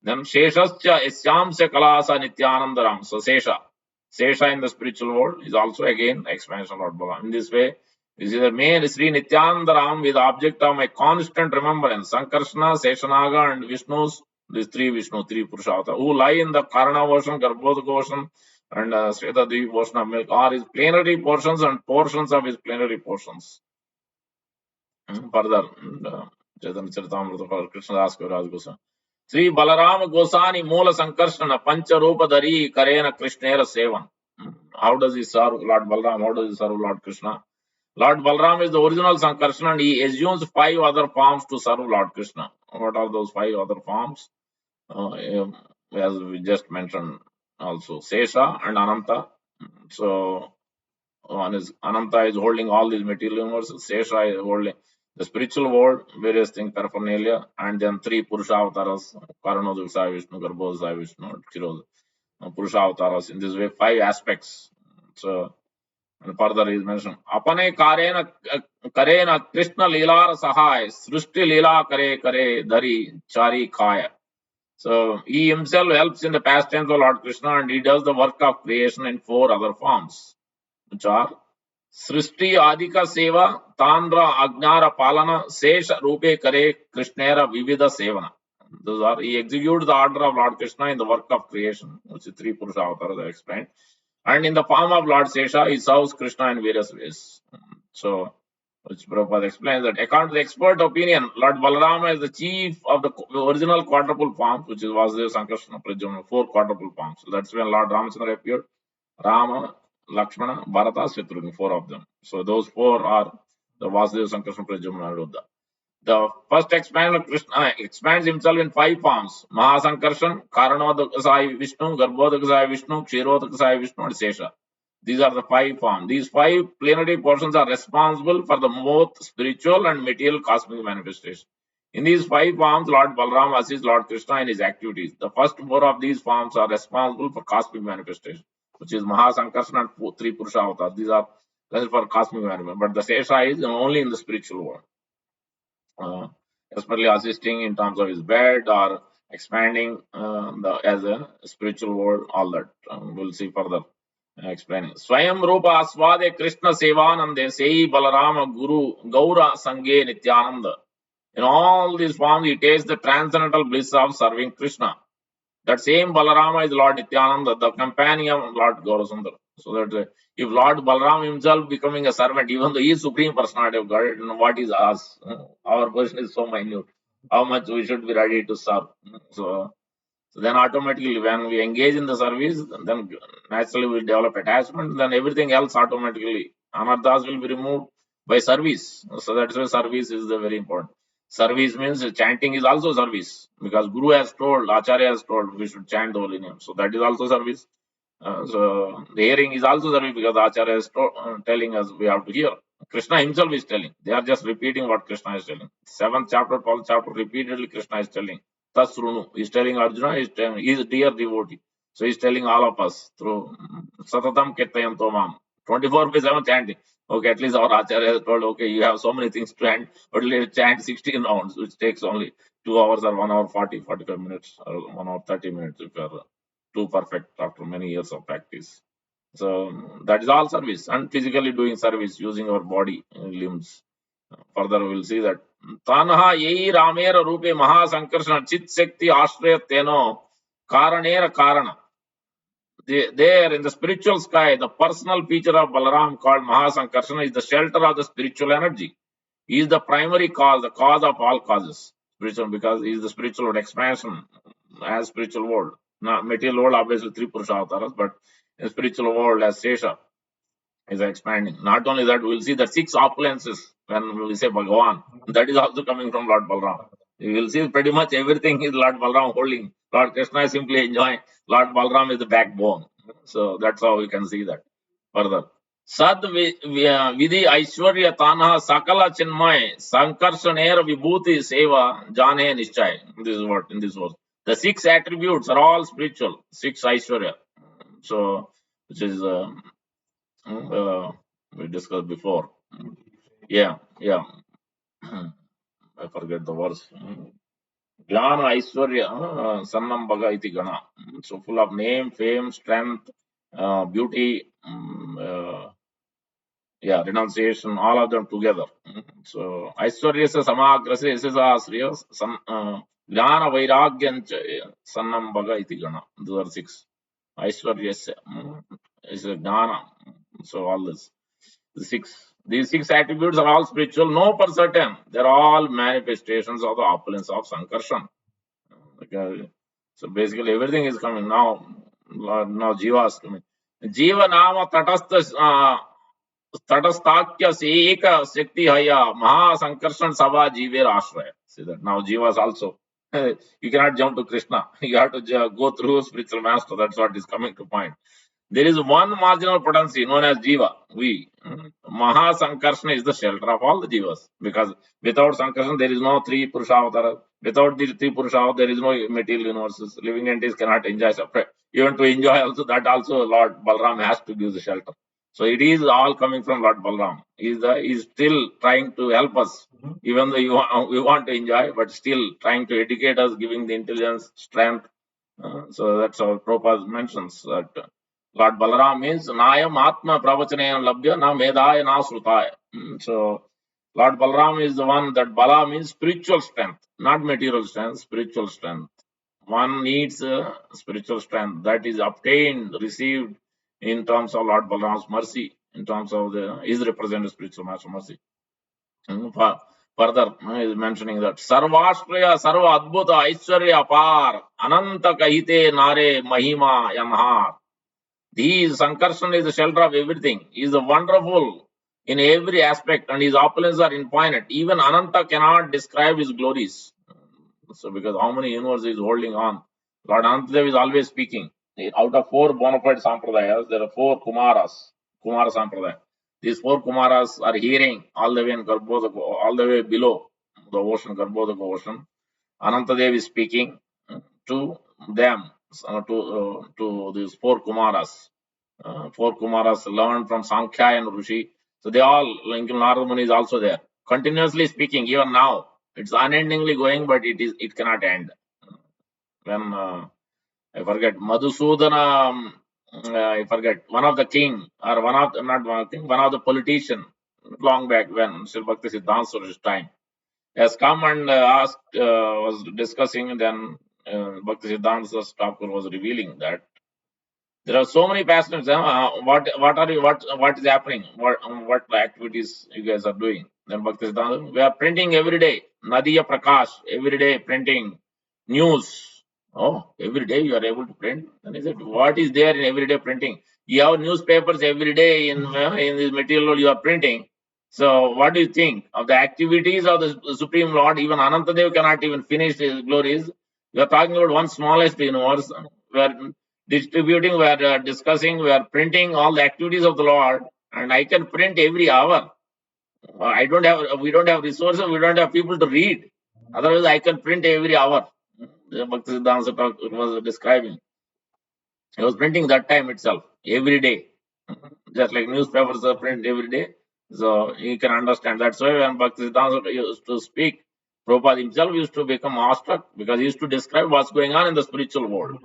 A: Then Sheshascha Isyamsya Kalasa Nityanandaram. So Sesha in the spiritual world is also again expansion of Lord Balaram. In this way, This is the main Sri Nityananda Ram with the object of my constant remembrance. Sankarsana, Seshanaga, and Vishnu's, these three Vishnu, three Purushartha, who lie in the Karana ocean, Garbhodaka ocean, and Swetadevi ocean of milk, are his plenary portions and portions of his plenary portions. Further, Chaitanya Charitamrita for Krishna Das Kaviraj Goswami. Sri Balaram Gosani Moola Sankarshana Pancha Rupa Dari Karena Krishnera Sevan. How does he serve Lord Balaram? How does he serve Lord Krishna? Lord Balaram is the original Sankarsana and he assumes 5 other forms to serve Lord Krishna. What are those 5 other forms? As we just mentioned also, Sesha and Ananta. So, one is Ananta is holding all these material universes, Sesha is holding the spiritual world, various things, paraphernalia, and then 3 Purusha avatars, Karanodaka Sai Vishnu, Garbhodaka Sai Vishnu, Kshirodaka Purusha avatars. In this way, 5 aspects. So, and further is mentioned, Apane Karena Krishna Leelar Sahai, Srushti Leela Kare Kare Dari Chari Kaya. So he himself helps in the pastimes of Lord Krishna and he does the work of creation in 4 other forms, which are Srishti Adika Seva, Tandra Agnara Palana, Sesha Rupe Kare Krishnera Vivida Sevana. Those are, he executes the order of Lord Krishna in the work of creation, which is 3 Purusha avatars I explained. And in the form of Lord Sesha, he serves Krishna in various ways. So, which Prabhupada explains that according to the expert opinion, Lord Balarama is the chief of the original quadruple forms, which is Vasudeva, Sankarsana, Pradyumna, 4 quadruple forms. So that's when Lord Ramachandra appeared. Rama, Lakshmana, Bharata, Shatrugna, 4 of them. So those 4 are the Vasudeva, Sankarsana, Pradyumna, and Ruddha. The first expansion of Krishna expands himself in 5 forms: Mahasankarshan, Karanodakasai Vishnu, Garbhodakasai Vishnu, Kshirodakasai Vishnu, and Sesha. These are the 5 forms. These 5 plenary portions are responsible for the both spiritual and material cosmic manifestation. In these 5 forms, Lord Balaram assists Lord Krishna in his activities. The first 4 of these forms are responsible for cosmic manifestation, which is Mahasankarsana and 3 Purusha avatars. These are for cosmic manifestation, but the Sesha is only in the spiritual world. Especially assisting in terms of his bed or expanding as a spiritual world, all that. We'll see further explaining. Swayam Rupa Aswade Krishna Sevanande Sei Balarama Guru Gaura Sange Nityananda. In all these forms, he takes the transcendental bliss of serving Krishna. That same Balarama is Lord Nityananda, the companion of Lord Gaurasundar. So that if Lord Balaram himself becoming a servant, even though he is Supreme Personality of God, what is us? Our position is so minute. How much we should be ready to serve. So, then automatically when we engage in the service, then naturally we develop attachment, then everything else automatically, anarthas will be removed by service. So that's why service is the very important. Service means chanting is also service because Guru has told, Acharya has told we should chant the holy name. So that is also service. So the hearing is also service because Acharya is telling us we have to hear. Krishna himself is telling. They are just repeating what Krishna is telling. 7th chapter, 12th chapter, repeatedly Krishna is telling. Tasrunu. He's telling Arjuna, he's a dear devotee. So he's telling all of us through Satatam Kettayam Tomam. 24 by 7 chanting. Okay, at least our Acharya has told, okay, you have so many things to chant, but let's chant 16 rounds, which takes only 2 hours or 1 hour 40, 45 minutes, or 1 hour 30 minutes if you are too perfect after many years of practice. So that is all service and physically doing service using our body limbs. Further, we will see that Tanha Yei Ramera Rupe Mahasankarsana Chit Shakti Ashraya Teno Karanera Karana. There in the spiritual sky, the personal feature of Balaram called Mahasankarsana is the shelter of the spiritual energy. He is the primary cause, the cause of all causes. Spiritual, because he is the spiritual world expansion as spiritual world. Now, material world obviously 3 Purusha avatars, but in spiritual world as Sesha is expanding. Not only that, we'll see the 6 opulences when we say Bhagavan. That is also coming from Lord Balaram. You will see pretty much everything is Lord Balaram holding. Lord Krishna is simply enjoying. Lord Balaram is the backbone. So that's how we can see that. Further. Sad Vidhi Aishwarya Tanha Sakala Chinmay Sankarshanera Vibhuti Seva Jane Nischay. This is what in this verse. The 6 attributes are all spiritual. 6 Aishwarya. So, which is we discussed before. Yeah. I forget the verse. Jnana Aishwarya Sannam Bhaga iti Gana. So full of name, fame, strength, beauty, renunciation, all of them together. So Aishwaryasya Samagrasya Yasasasriya Jnana Vairagyancha Sannam Bhaga iti Gana. Those are 6. Aishwaryasya is a Jnana. So all this. These 6 attributes are all spiritual, no per certain. They're all manifestations of the opulence of Sankarshan. Okay. So basically everything is coming now. Now Jiva is coming. Jiva Nama Tatastha तटस्थाख्य से एक शक्ति है या महासंकर्षण सभा जीवेर आश्रय. See that now Jivas also. You cannot jump to Krishna. You have to go through spiritual master. That's what is coming to point. There is one marginal potency known as Jiva. We. Mahasankarshana is the shelter of all the Jivas. Because without Sankarshana, there is no 3 Purushavatara. Without the 3 Purushavatara, there is no material universes. Living entities cannot enjoy separate. Even to enjoy also, that also Lord Balaram has to give the shelter. So it is all coming from Lord Balaram. He is still trying to help us. Even though we want to enjoy, but still trying to educate us, giving the intelligence, strength. So that's how Prabhupada mentions that Lord Balaram means Nayam Atma Pravachanayam Labhya Na Medaya Na Srutaya. So Lord Balaram is the one that Bala means spiritual strength, not material strength, spiritual strength. One needs spiritual strength that is obtained, received in terms of Lord Balaram's mercy, in terms of his representative spiritual master mercy. Further, he is mentioning that Sarvashtraya Sarva Adbhuta Aishwarya Apar Ananta Kahite Nare Mahima Yanhar. These Sankarshan is the shelter of everything. He is wonderful in every aspect, and his opulence are infinite. Even Ananta cannot describe his glories. So, because how many universes is holding on? Lord Anantadev is always speaking. Out of 4 bona fide sampradayas, there are 4 Kumaras, Kumara Sampradaya. These 4 Kumaras are hearing all the way in Garbhodaka, all the way below the ocean, Garbhodaka ocean. Anantadev is speaking to them, to these 4 Kumaras. 4 Kumaras learned from Sankhya and Rishi. So they all, like Narada Muni is also there, continuously speaking, even now. It's unendingly going, but it cannot end. When I forget Madhusudana, I forget one of the king or one of the, not one king, one of the politician long back when Sri Bhakti Siddhanta Swami's time has come and asked, was discussing. Then Bhakti Siddhanta Thakur was revealing that there are so many passages. What is happening? What activities you guys are doing? Then Bhakti Siddhanta, we are printing every day. Nadiya Prakash, every day printing news. Oh, every day you are able to print. Then he said, what is there in everyday printing? You have newspapers every day in this material you are printing. So what do you think of the activities of the Supreme Lord? Even Anantadev cannot even finish his glories. We are talking about one smallest universe where distributing, we are discussing, we are printing all the activities of the Lord, and I can print every hour. We don't have resources, we don't have people to read. Otherwise, I can print every hour. Bhakti Siddhanta was describing. He was printing that time itself, every day. Just like newspapers are print every day. So you can understand. That's why when Bhakti Siddhanta used to speak, Prabhupada himself used to become awestruck because he used to describe what's going on in the spiritual world.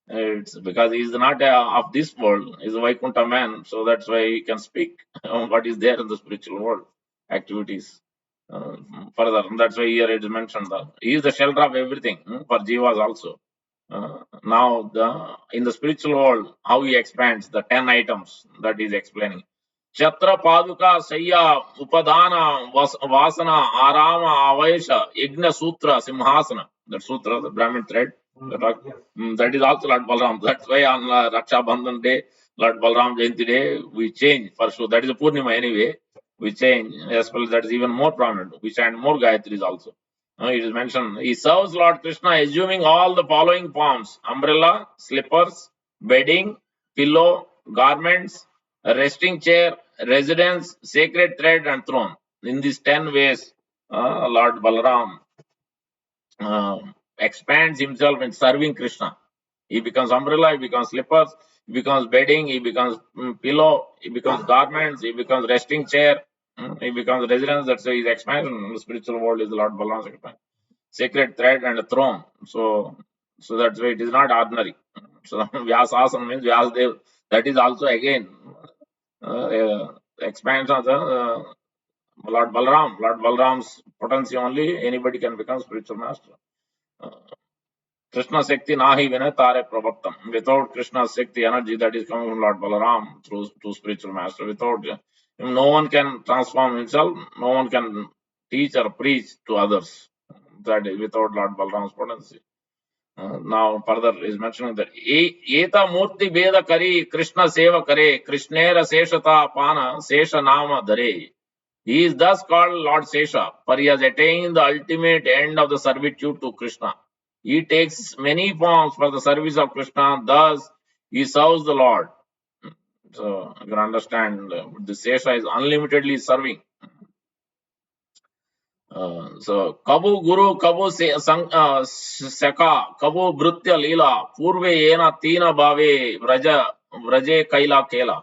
A: It's because he's not of this world. He's a Vaikuntha man, so that's why he can speak what is there in the spiritual world activities. Uh, Further, that's why here it is mentioned that he is the shelter of everything for jivas also. Now, in the spiritual world, how he expands the 10 items that he is explaining. Chatra Paduka Saya Upadana Vasana Arama Avaisha Igna Sutra Simhasana. That sutra, the Brahmin thread. That is also Lord Balaram. That's why on Raksha Bandhan day, Lord Balaram Jayanti day, we change for sure. That is a Purnima anyway. We change as well. That is even more prominent. We chant more Gayatris also. It is mentioned. He serves Lord Krishna assuming all the following forms: umbrella, slippers, bedding, pillow, garments, a resting chair, residence, sacred thread, and throne. In these 10 ways, Lord Balaram expands himself in serving Krishna. He becomes umbrella, he becomes slippers, he becomes bedding, he becomes pillow, he becomes garments, he becomes resting chair, he becomes residence. That's why his expansion in the spiritual world is the Lord Balaram's expansion. Sacred thread and a throne. So that's why it is not ordinary. So Vyasasana means Vyasadev. That is also again expansion of the Lord Balaram. Lord Balaram's potency only, anybody can become spiritual master. Uh, Krishna Shakti nahi vinay tare pravattam. Without Krishna Shakti energy that is coming from Lord Balaram through to spiritual master, without him, no one can transform himself, no one can teach or preach to others. That is without Lord Balaram's potency. Now further is mentioning that Eta Murti Veda Kari Krishna Seva Kare Krishnera Seshata Pana Sesha Nama Dare. He is thus called Lord Sesha, for he has attained the ultimate end of the servitude to Krishna. He takes many forms for the service of Krishna, thus he serves the Lord. So you can understand the Sesha is unlimitedly serving. So Kabu Guru Kabu Seka Kabu Bhrutya Lila Purve Yena Tina Bhave Vraje Kaila Kela.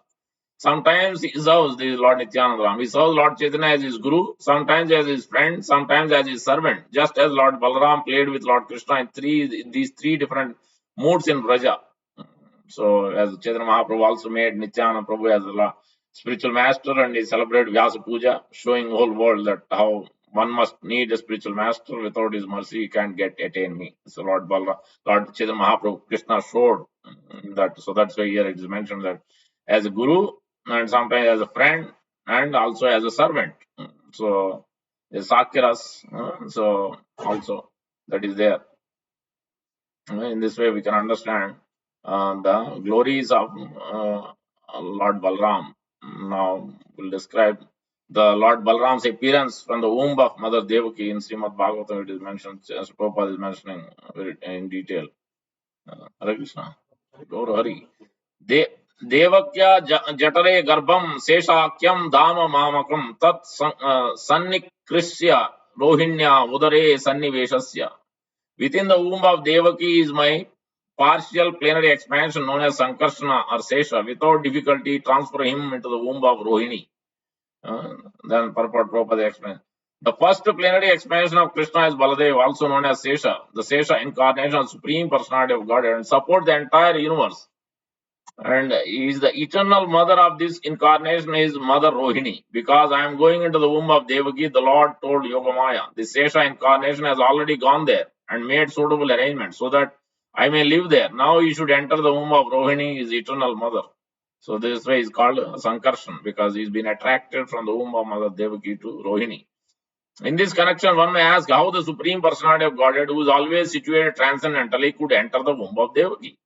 A: Sometimes he serves the Lord Nityananda Ram. He serves Lord Chaitanya as his guru, sometimes as his friend, sometimes as his servant. Just as Lord Balaram played with Lord Krishna in these three different moods in Vraja. So as Chaitanya Mahaprabhu also made Nityananda Prabhu as a spiritual master, and he celebrated Vyasa Puja, showing whole world that how one must need a spiritual master. Without his mercy, he can't attain me. So Lord Balaram, Lord Chaitanya Mahaprabhu, Krishna showed that. So that's why here it is mentioned that as a guru and sometimes as a friend and also as a servant. So the Sakyaras, so also that is there. In this way, we can understand the glories of Lord Balaram. Now, we'll describe the Lord Balaram's appearance from the womb of Mother Devaki in Srimad Bhagavatam. It is mentioned, as Prabhupada is mentioning in detail. Hare Krishna. Gaur Hari. Devakya Jatare Garbham Seshakyam Dama Mamakam Tat Sannikrisya Rohinya Udare Sanniveshasya. Within the womb of Devaki is my partial plenary expansion known as Sankarsana or Sesha. Without difficulty, transfer him into the womb of Rohini. Then purport Prabhupada explains. The first plenary expansion of Krishna is Baladev, also known as Sesha, the Sesha incarnation of Supreme Personality of Godhead, and support the entire universe. And is the eternal mother of this incarnation is Mother Rohini. Because I am going into the womb of Devaki, the Lord told Yogamaya, the Sesha incarnation has already gone there and made suitable arrangements so that I may live there. Now you should enter the womb of Rohini, his eternal mother. So this way is called Sankarshan, because he's been attracted from the womb of Mother Devaki to Rohini. In this connection, one may ask how the Supreme Personality of Godhead, who is always situated transcendentally, could enter the womb of Devaki.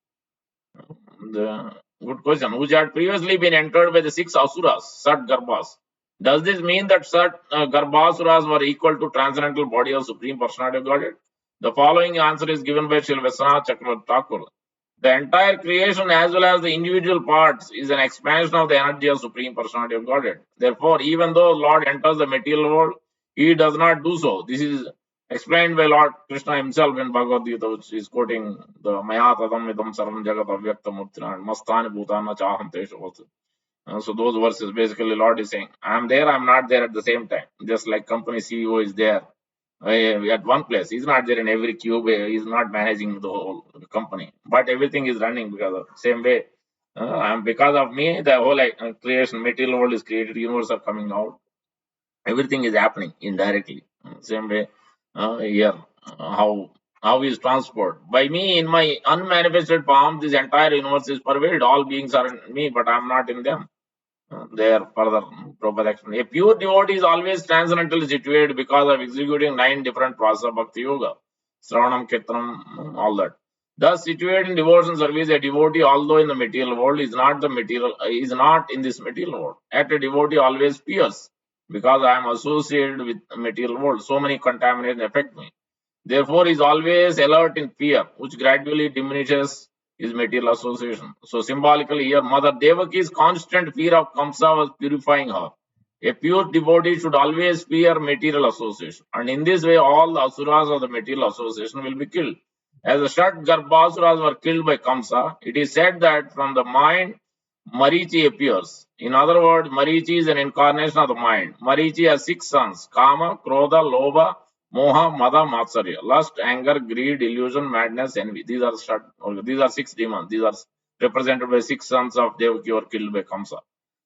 A: The good question. Which had previously been entered by the six asuras, Sat Garbhas. Does this mean that Sat Garbhasuras were equal to transcendental body of Supreme Personality of Godhead? The following answer is given by Srila Vesanath Chakravarti Thakur. The entire creation as well as the individual parts is an expansion of the energy of Supreme Personality of Godhead. Therefore, even though Lord enters the material world, he does not do so. This is explained by Lord Krishna himself in Bhagavad Gita, which is quoting the Maya Tadam Idam Sarvam Jagat Avyakta Murtina and Mastani Bhutana Chaham Teshu. So those verses basically Lord is saying, I am there, I am not there at the same time. Just like company CEO is there at one place. He's not there in every cube. He's not managing the whole company, but everything is running because of same way. And because of me, the whole creation, material world is created, universe are coming out. Everything is happening indirectly. Same way here, how is transport by me in my unmanifested form? This entire universe is pervaded. All beings are in me, but I'm not in them. There further proper explanation. A pure devotee is always transcendentally situated because of executing 9 different processes of Bhakti Yoga, Sravanam, Kirtanam, all that. Thus, situated in devotion service, a devotee, although in the material world, is not in this material world. Yet a devotee always fears because I am associated with the material world. So many contaminations affect me. Therefore, he is always alert in fear, which gradually diminishes his material association. So, symbolically, here, Mother Devaki's constant fear of Kamsa was purifying her. A pure devotee should always fear material association, and in this way, all the asuras of the material association will be killed. As the Shat Garbhasuras were killed by Kamsa, it is said that from the mind, Marichi appears. In other words, Marichi is an incarnation of the mind. Marichi has 6 sons: Kama, Krodha, Lobha, Moha, Mada, Matsarya. Lust, anger, greed, illusion, madness, envy. These are 6 demons. These are represented by 6 sons of Devaki who were killed by Kamsa.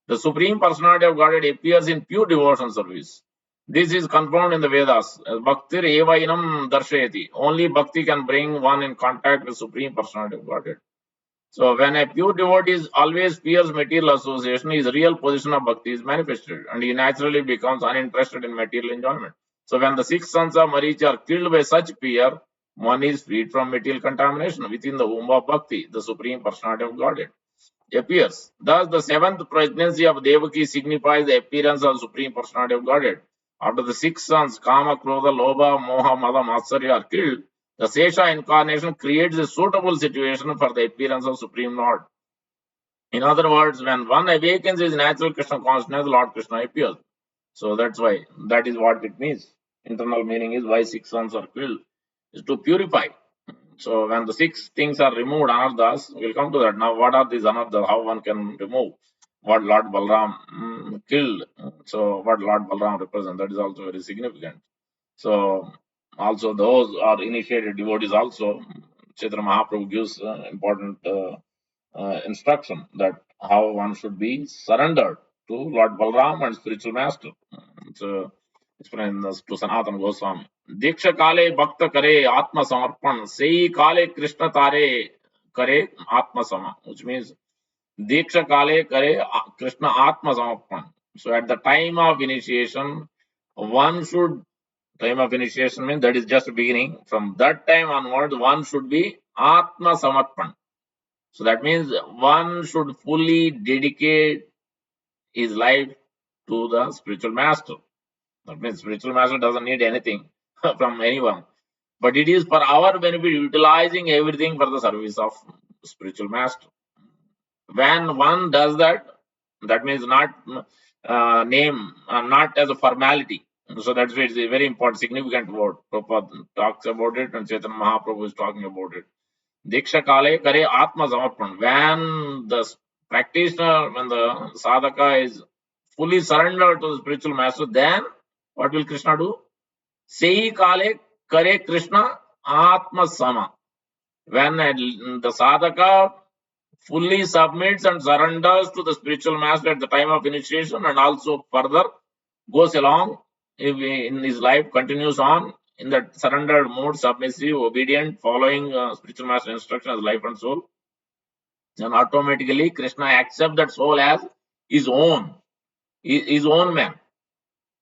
A: The Supreme Personality of Godhead appears in pure devotion service. This is confirmed in the Vedas. Bhaktir eva inam darshayati. Only bhakti can bring one in contact with Supreme Personality of Godhead. So when a pure devotee always fears material association, his real position of bhakti is manifested, and he naturally becomes uninterested in material enjoyment. So when the 6 sons of Maricha are killed by such fear, one is freed from material contamination within the womb of bhakti, the Supreme Personality of Godhead appears. Thus, the seventh pregnancy of Devaki signifies the appearance of Supreme Personality of Godhead. After the 6 sons, Kama, Krodha, Lobha, Moha, Mada, Matsarya are killed, the Sesha incarnation creates a suitable situation for the appearance of Supreme Lord. In other words, when one awakens his natural Krishna consciousness, Lord Krishna appears. So that's why, that is what it means. Internal meaning is why 6 sons are killed, is to purify. So when the 6 things are removed, anarthas, we'll come to that. Now, what are these anarthas? How one can remove? What Lord Balaram killed. So what Lord Balaram represents, that is also very significant. So also those are initiated devotees also. Chaitanya Mahaprabhu gives important instruction that how one should be surrendered to Lord Balaram and spiritual master. So explained to Sanatana Goswami. Diksha kale bhakta kare atma samarpan, sei kale Krishna tare kare atma sama, which means Diksha kale kare Krishna atma samarpan. So at the time of initiation, one should, time of initiation means that is just beginning. From that time onwards, one should be atma samarpan. So that means one should fully dedicate his life to the spiritual master. That means spiritual master doesn't need anything from anyone. But it is for our benefit, utilizing everything for the service of spiritual master. When one does that, that means not not as a formality. So that's why it's a very important, significant word. Prabhupada talks about it, and Chaitanya Mahaprabhu is talking about it. Diksha kale kare atma samarpan. When the practitioner, when the sadhaka is fully surrendered to the spiritual master, then what will Krishna do? Sei kale kare Krishna atma sama. When the sadhaka fully submits and surrenders to the spiritual master at the time of initiation, and also further goes along in his life, continues on in that surrendered mode, submissive, obedient, following spiritual master instruction as life and soul, then automatically Krishna accepts that soul as his own, his own man.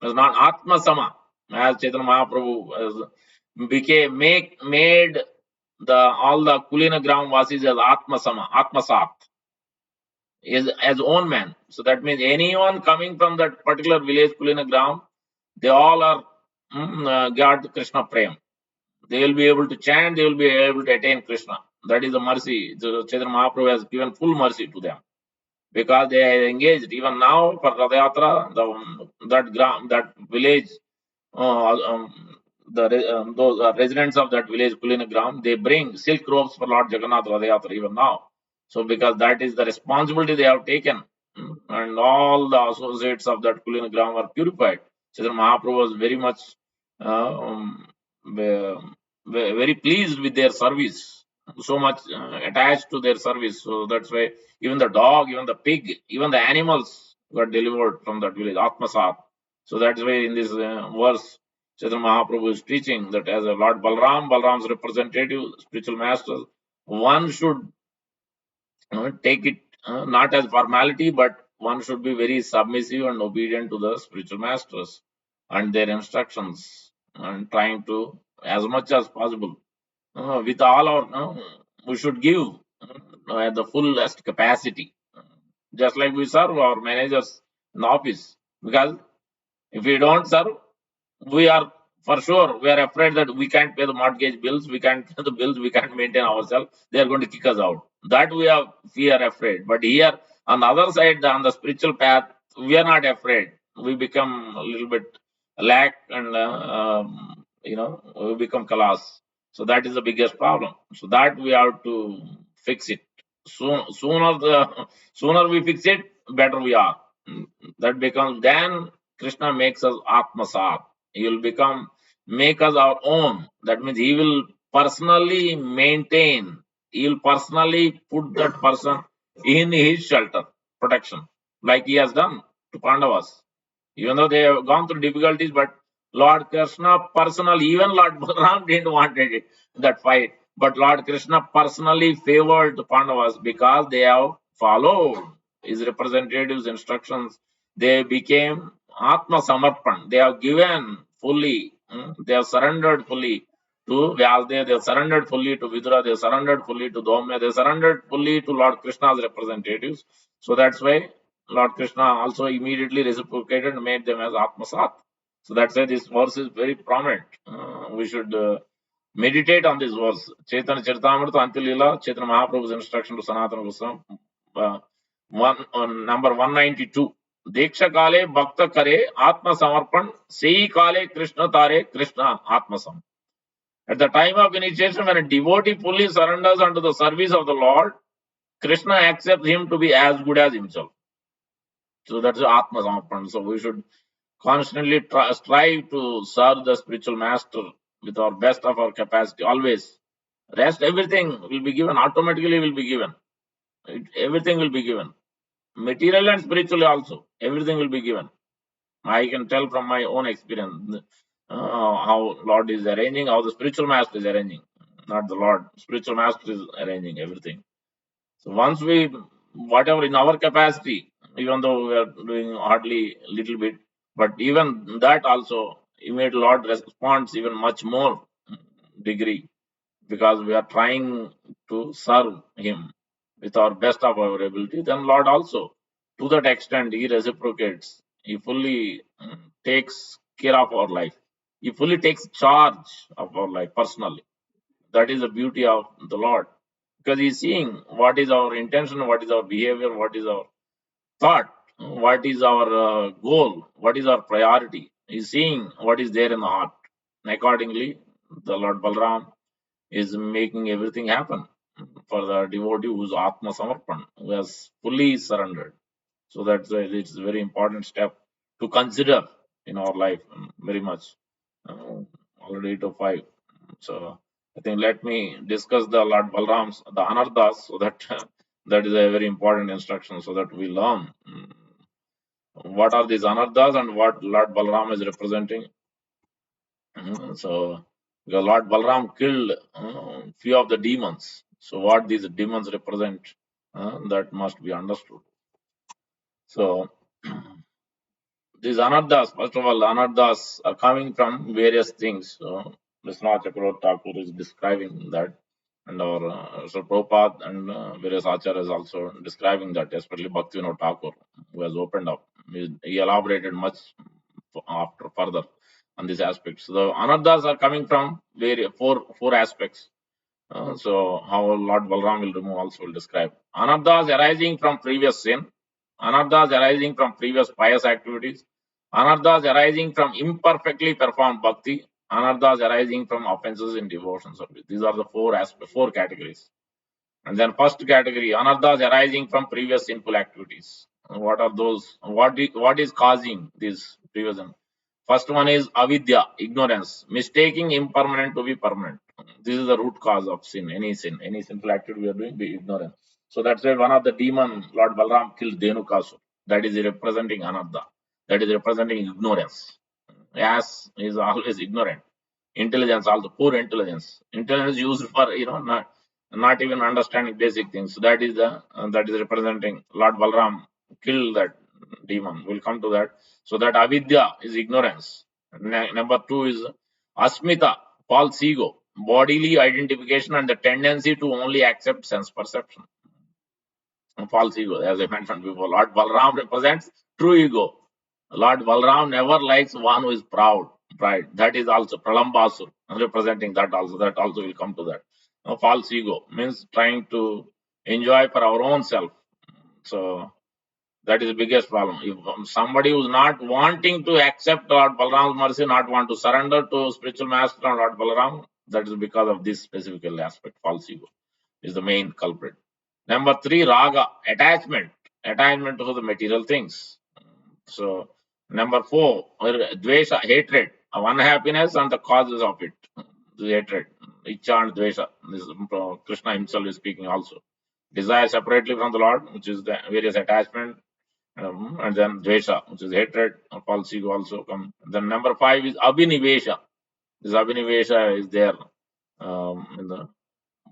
A: It's not Atma Sama, as Chaitanya Mahaprabhu made the all the Kulina Gram Vasis as Atma Sama, Atma Sat, is as own man. So that means anyone coming from that particular village, Kulina Gram, they all are God Krishna Prem. They will be able to chant, they will be able to attain Krishna. That is the mercy. So Chaitanya Mahaprabhu has given full mercy to them, because they are engaged even now for Radhayatra, that village, those residents of that village, Kulinagram, they bring silk robes for Lord Jagannath Radhayatra even now. So because that is the responsibility they have taken, and all the associates of that Kulinagram are purified. Chaitanya Mahaprabhu was very much very pleased with their service, so much attached to their service. So that's why even the dog, even the pig, even the animals got delivered from that village, Atmasat. So that's why in this verse, Chaitanya Mahaprabhu is teaching that as a Lord Balaram, Balaram's representative, spiritual master, one should take it not as formality, but one should be very submissive and obedient to the spiritual masters and their instructions, and trying to, as much as possible, with all our, we should give at the fullest capacity, just like we serve our managers in the office. Because if we don't serve, we are for sure, we are afraid that we can't pay the mortgage bills, we can't pay the bills, we can't maintain ourselves, they are going to kick us out. That we are fear afraid. But here on the other side, on the spiritual path, we are not afraid. We become a little bit lack, and we become kalas. So that is the biggest problem. So that we have to fix it. Sooner we fix it, better we are. That becomes, then Krishna makes us Atmasat. He will make us our own. That means he will personally maintain, he will personally put that person in his shelter, protection. like he has done to Pandavas. Even though they have gone through difficulties, but Lord Krishna personally, even Lord Balaram didn't want it, that fight. But Lord Krishna personally favored the Pandavas because they have followed his representatives' instructions. They became Atma Samarpan. They have given fully, they have surrendered fully to Vyasdev, they have surrendered fully to Vidura, they have surrendered fully to Dhaumya, they surrendered fully to Lord Krishna's representatives. So that's why Lord Krishna also immediately reciprocated and made them as Atmasat. So that's why this verse is very prominent. We should meditate on this verse. Chaitanya Charitamrita until Lila, Chaitanya Mahaprabhu's instruction to Sanatana Goswami, number 192. Diksha Kale Bhakta Kare Atma Samarpan, Sei Kale Krishna Tare Krishna Atmasam. At the time of initiation, when a devotee fully surrenders unto the service of the Lord, Krishna accepts him to be as good as himself. So that's Atma Samarpan. So we should constantly strive to serve the spiritual master with our best of our capacity. Always. Rest, everything will be given, automatically will be given. Everything will be given. Material and spiritually also. Everything will be given. I can tell from my own experience how Lord is arranging, how the spiritual master is arranging. Not the Lord. Spiritual master is arranging everything. So once we, whatever in our capacity, even though we are doing hardly little bit, but even that also, immediate Lord responds even much more degree because we are trying to serve Him with our best of our ability. Then Lord also, to that extent, He reciprocates. He fully takes care of our life. He fully takes charge of our life personally. That is the beauty of the Lord because He's seeing what is our intention, what is our behavior, what is our thought, what is our goal, what is our priority. He's seeing what is there in the heart. And accordingly, the Lord Balaram is making everything happen for the devotee who's Atma Samarpan, who has fully surrendered. So that's it's a very important step to consider in our life very much. Already to 5. So I think let me discuss the Lord Balram's, the Anardas, so that that is a very important instruction so that we learn what are these Anardas and what Lord Balram is representing. So the Lord Balram killed few of the demons. So what these demons represent, that must be understood. So these anardas, first of all, anardas are coming from various things. So Vishwanath Chakravarti Thakur is describing that, and our so Prabhupada and various acharyas also describing that, especially Bhaktivinoda Thakur, who has opened up. He elaborated much after further on these aspects. So the anardas are coming from four aspects. So how Lord Balram will remove also will describe. Anarthas arising from previous sin, anarthas arising from previous pious activities, anarthas arising from imperfectly performed bhakti, anarthas arising from offenses in devotion service. These are the four categories. And then first category, anarthas arising from previous sinful activities. What are those? What is causing these previous? First one is avidya, ignorance, mistaking impermanent to be permanent. This is the root cause of sin, any sinful activity we are doing, be ignorance. So that's why one of the demon, Lord Balaram killed Dhenukasur. That is representing anartha. That is representing ignorance. As is always ignorant. Intelligence also, poor intelligence. Intelligence used for, not even understanding basic things. So that is representing Lord Balaram killed that demon. We'll come to that. So that avidya is ignorance. Number 2 is asmita, false ego, bodily identification and the tendency to only accept sense perception. False ego, as I mentioned before. Lord Balaram represents true ego. Lord Balaram never likes one who is proud. Pride. That is also Pralambasur representing that also. That also will come to that. False ego means trying to enjoy for our own self. So that is the biggest problem. If somebody who's not wanting to accept Lord Balaram's mercy, not want to surrender to spiritual master and Lord Balaram, that is because of this specific aspect. False ego is the main culprit. Number 3, raga, attachment to the material things. So number 4, dvesha, hatred, of unhappiness and the causes of it. The hatred, icha and dvesha. This Krishna himself is speaking also. Desire separately from the Lord, which is the various attachment, And then dvesha, which is hatred, false ego also come. Then number 5 is abhinivesha. This abhinivesha is there in the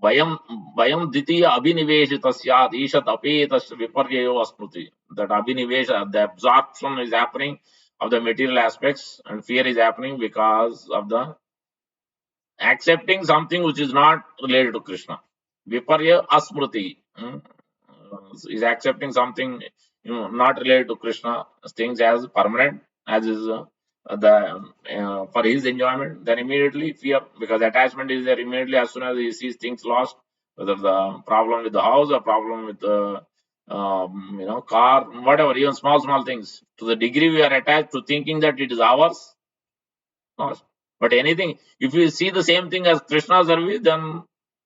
A: Vayam Vayam Ditiya Abhiniveshita Syat Ishat Apetasya Viparyayo Asmruti. That Abhinivesha, the absorption is happening of the material aspects, and fear is happening because of the accepting something which is not related to Krishna. Viparya Asmruti is accepting something not related to Krishna, things as permanent, as is the for his enjoyment. Then immediately fear, because attachment is there immediately as soon as he sees things lost, whether the problem with the house or problem with the car, whatever, even small things. To the degree we are attached to thinking that it is ours, no. But anything, if we see the same thing as Krishna service, then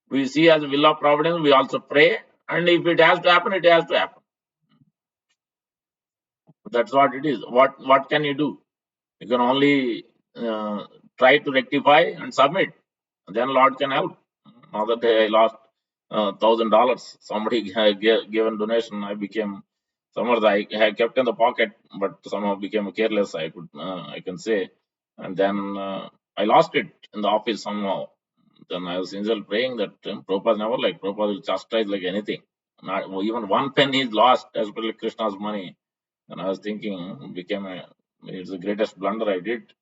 A: we see as will of providence, we also pray. And if it has to happen, it has to happen. That's what it is. What can you do? You can only try to rectify and submit. Then Lord can help. Other day I lost $1,000. Somebody had given donation. I became somehow I had kept in the pocket, but somehow became careless. I can say, and then I lost it in the office somehow. Then I was sincerely praying that Prabhupada never like Prabhupada will chastise like anything. Not even one penny is lost as per like Krishna's money. And I was thinking, it's the greatest blunder I did.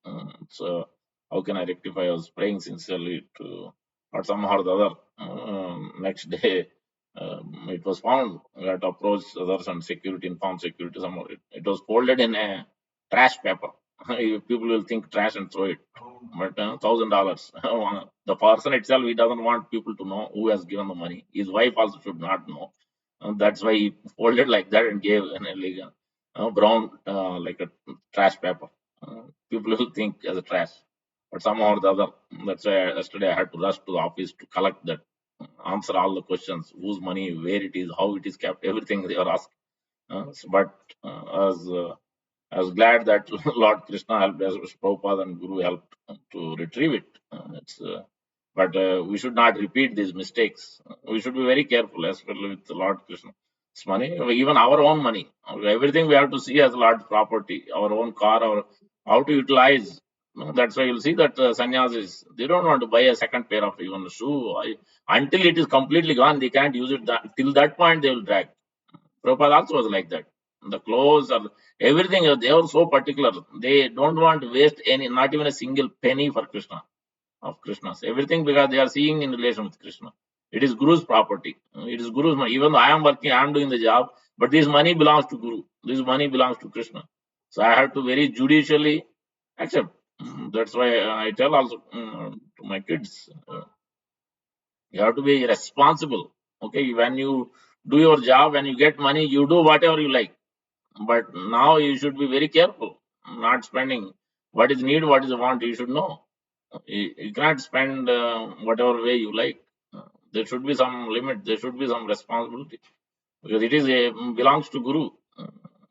A: So how can I rectify? I was praying sincerely to, or somehow or the other. Next day, it was found. We had to approach others and security, informed security. Somehow it was folded in a trash paper. People will think trash and throw it. But $1,000. The person itself, he doesn't want people to know who has given the money. His wife also should not know. That's why he folded like that and gave an illegal brown like a trash paper. People will think as a trash, but somehow or the other. That's why yesterday I had to rush to the office to collect that, answer all the questions: whose money, where it is, how it is kept, everything they were asked. But I was glad that Lord Krishna helped us, Prabhupada and Guru helped to retrieve it. But we should not repeat these mistakes. We should be very careful, especially with Lord Krishna's money, even our own money. Everything we have to see as Lord's property, our own car, our how to utilize. That's why you'll see that sannyasis, they don't want to buy a second pair of even a shoe. Until it is completely gone, they can't use it. Till that point, they will drag. Prabhupada also was like that. The clothes or everything, they are so particular. They don't want to waste any, not even a single penny for Krishna, of Krishna's. Everything because they are seeing in relation with Krishna. It is Guru's property. It is Guru's money. Even though I am working, I am doing the job, but this money belongs to Guru. This money belongs to Krishna. So I have to very judicially accept. That's why I tell also to my kids, you have to be responsible. Okay, when you do your job, when you get money, you do whatever you like. But now you should be very careful, not spending what is need, what is want. You should know. You cannot spend whatever way you like. There should be some limit. There should be some responsibility because it is belongs to Guru.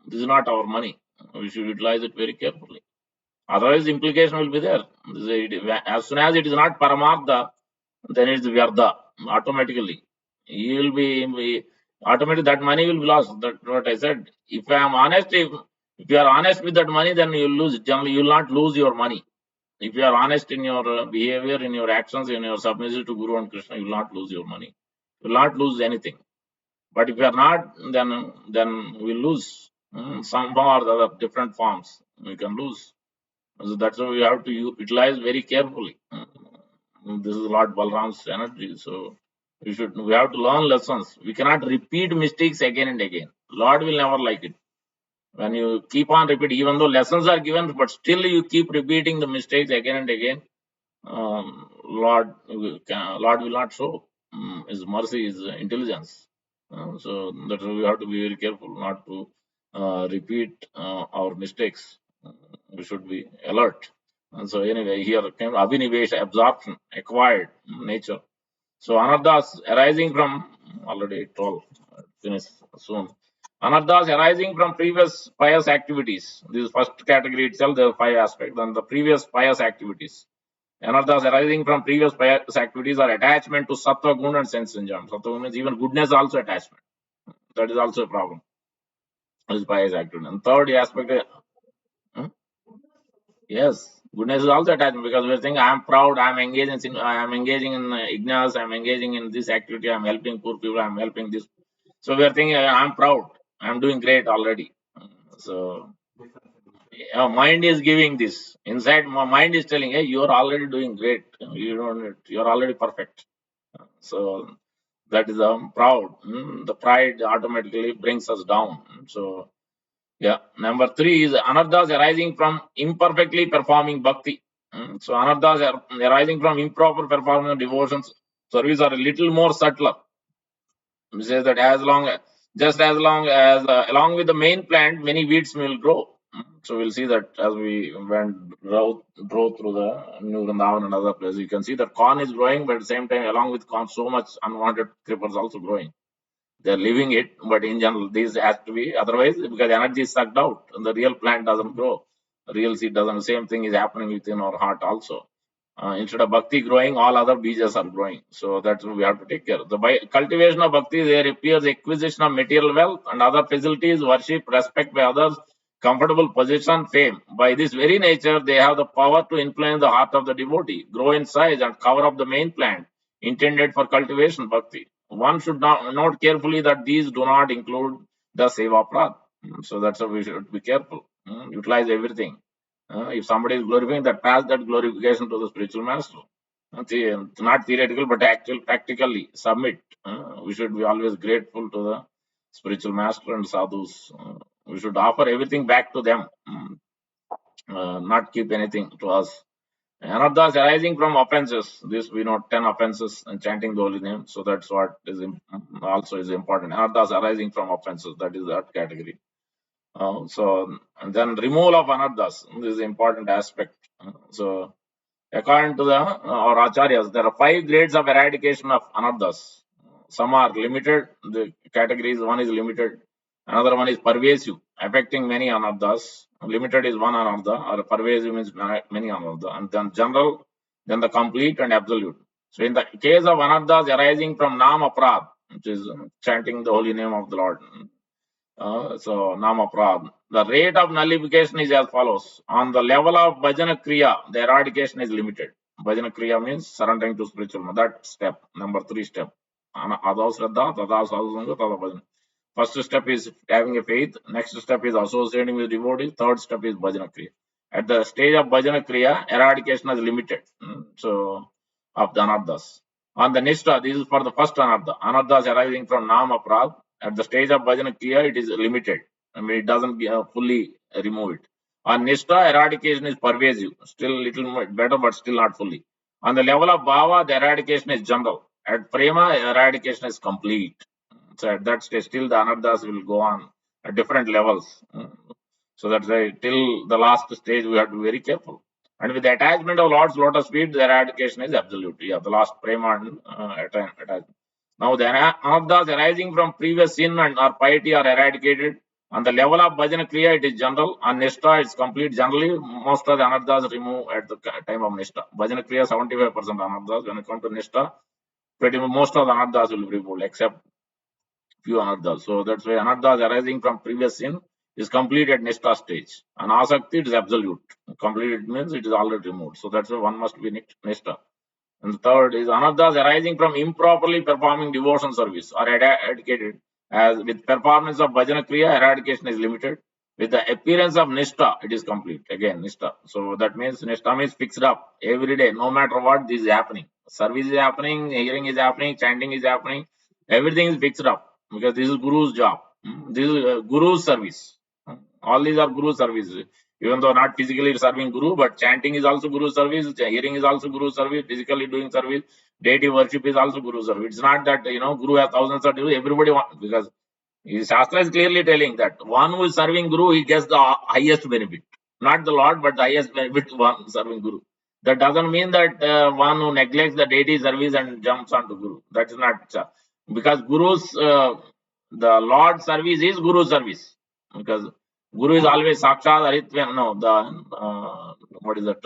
A: This is not our money. We should utilize it very carefully. Otherwise, implication will be there. As soon as it is not paramartha, then it's vyartha automatically. You will be automatically that money will be lost. That's what I said. If I am honest, if you are honest with that money, then you will lose. Generally, you will not lose your money. If you are honest in your behavior, in your actions, in your submission to Guru and Krishna, you will not lose your money. You will not lose anything. But if you are not, then we lose somehow or the other, different forms. We can lose. So that's why we have to utilize very carefully. This is Lord Balaram's energy. So we have to learn lessons. We cannot repeat mistakes again and again. Lord will never like it. When you keep on repeating, even though lessons are given, but still you keep repeating the mistakes again and again, Lord will not show His mercy, His intelligence. So that's why we have to be very careful not to repeat our mistakes. We should be alert. And so anyway, here came Abhinivesha, absorption, acquired nature. So anarthas arising from already told, finish soon. Anarthas arising from previous pious activities. This is first category itself, there are 5 aspects. Then the previous pious activities. Anarthas arising from previous pious activities are attachment to sattva guna and sense enjoyment. Sattva guna means even goodness also attachment. That is also a problem. Is pious activity. And third aspect, hmm? Yes, goodness is also attachment because we're thinking I'm proud, I'm engaging in ignorance, I'm engaging in this activity, I'm helping poor people, I'm helping this. So we're thinking I'm proud, I'm doing great already. So mind is giving this. Inside my mind is telling, hey, you're already doing great. You don't, you're already perfect. So that is proud. The pride automatically brings us down. So yeah. Number three is anarthas arising from imperfectly performing bhakti. So anarthas are arising from improper performance of devotions service are a little more subtler. It says that just as long as along with the main plant, many weeds will grow. So we'll see that as we drove through the New Vrindavan and other places, you can see that corn is growing, but at the same time, along with corn, so much unwanted creepers also growing. They're leaving it, but in general, this has to be otherwise because energy is sucked out and the real plant doesn't grow. The real seed doesn't. The same thing is happening within our heart also. Instead of bhakti growing, all other bejas are growing. So that's what we have to take care. By cultivation of bhakti, there appears acquisition of material wealth and other facilities, worship, respect by others, comfortable position, fame. By this very nature, they have the power to influence the heart of the devotee, grow in size, and cover up the main plant intended for cultivation bhakti. One should note carefully that these do not include the seva prad. So that's why we should be careful. Utilize everything. If somebody is glorifying that, pass that glorification to the spiritual master. Not theoretical, but actual, practically submit. We should be always grateful to the spiritual master and sadhus. We should offer everything back to them, not keep anything to us. Anarthas arising from offenses. This we know 10 offenses and chanting the holy name. So that's what is also is important. Anarthas arising from offenses. That is that category. And then removal of anarthas. This is an important aspect. So according to the our acharyas, there are 5 grades of eradication of anarthas. Some are limited. The categories one is limited, another one is pervasive, affecting many anarthas. Limited is one anartha, or pervasive means many anartha, and then general, then the complete and absolute. So in the case of anarthas arising from nam aprad, which is chanting the holy name of the Lord, so Nama Prad. The rate of nullification is as follows. On the level of Bhajana Kriya, the eradication is limited. Bhajana Kriya means surrendering to spiritual. That step, number 3 step. Adao Shraddha, Tada Sadhusanga, Tada Bhajana. First step is having a faith. Next step is associating with devotees. Third step is Bhajana Kriya. At the stage of Bhajana Kriya, eradication is limited. So, of the Anarthas. On the Nishta, this is for the first Anartha. Anarthas arising from Nama Prad. At the stage of Bhajana Kriya, it is limited. I mean, it doesn't fully remove it. On Nishta, eradication is pervasive. Still a little better, but still not fully. On the level of Bhava, the eradication is general. At Prema, eradication is complete. So at that stage, still the anarthas will go on at different levels. So that's why till the last stage we have to be very careful. And with the attachment of Lord's lotus feet, the eradication is absolute. Yeah, the last prema and attachment. Now the anarthas arising from previous sin and or piety are eradicated. On the level of bhajana kriya, it is general. On nishta, it's complete. Generally, most of the anarthas remove at the time of nishta. Bhajana kriya, 75% anarthas. When it comes to nishta, pretty much most of the anarthas will be removed, except few anarthas. So that's why anarthas arising from previous sin is complete at nishta stage. And asakti, it is absolute. Complete means it is already removed. So that's why one must be nishta. And the third is anarthas arising from improperly performing devotion service are eradicated. As with performance of bhajana kriya, eradication is limited. With the appearance of nishta, it is complete. Again, nishta. So that means nishta means fixed up every day, no matter what this is happening. Service is happening, hearing is happening, chanting is happening. Everything is fixed up because this is Guru's job. This is Guru's service. All these are Guru services. Even though not physically serving Guru, but chanting is also Guru service, hearing is also Guru service, physically doing service, deity worship is also Guru service. It's not that, Guru has thousands of devotees, everybody wants, because his Shastra is clearly telling that one who is serving Guru, he gets the highest benefit. Not the Lord, but the highest benefit one serving Guru. That doesn't mean that one who neglects the deity service and jumps onto Guru. That is not because the Lord service is Guru service. Because Guru is always Sakshat Haritva, no, what is that?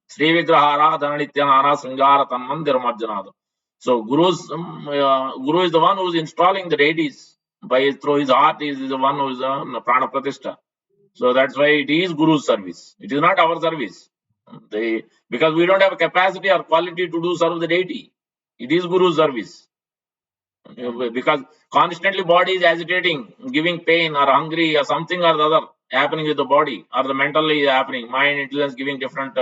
A: Sri Vigrahara Dhananityanara Singara Tanmandir Marjanada. So Guru is the one who is installing the deities. through his heart, he is the one who is a prana pratishtha. So that's why it is Guru's service. It is not our service. Because we don't have a capacity or quality to do serve the deity. It is Guru's service. Because constantly body is agitating, giving pain or hungry or something or the other happening with the body or the mentally happening, mind, intelligence giving different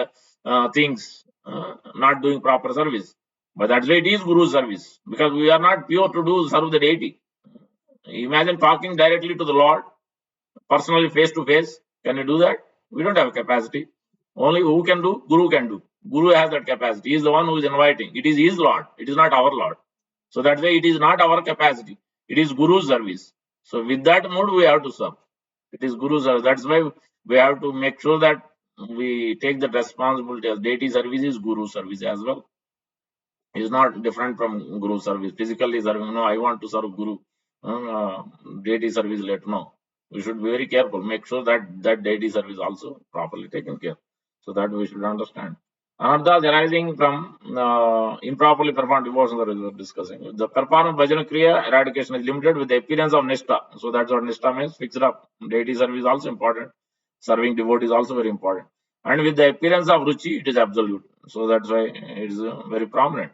A: things, not doing proper service. But that's why it is Guru's service. Because we are not pure to do serve the deity. Imagine talking directly to the Lord personally face to face. Can you do that? We don't have capacity. Only who can do? Guru can do. Guru has that capacity. He is the one who is inviting. It is his Lord. It is not our Lord. So that way it is not our capacity. It is Guru's service. So with that mood we have to serve. It is Guru's service. That's why we have to make sure that we take the responsibility as deity service is Guru service as well. It is not different from Guru service. Physically serving, no, I want to serve Guru. Deity service let no. We should be very careful. Make sure that that deity service also properly taken care. So that we should understand. Anarthas arising from improperly performed devotion that we were discussing. The performance bhajana kriya eradication is limited with the appearance of nishta. So that's what nishta means. Fix it up. Deity service is also important. Serving devotee is also very important. And with the appearance of ruchi, it is absolute. So that's why it is very prominent.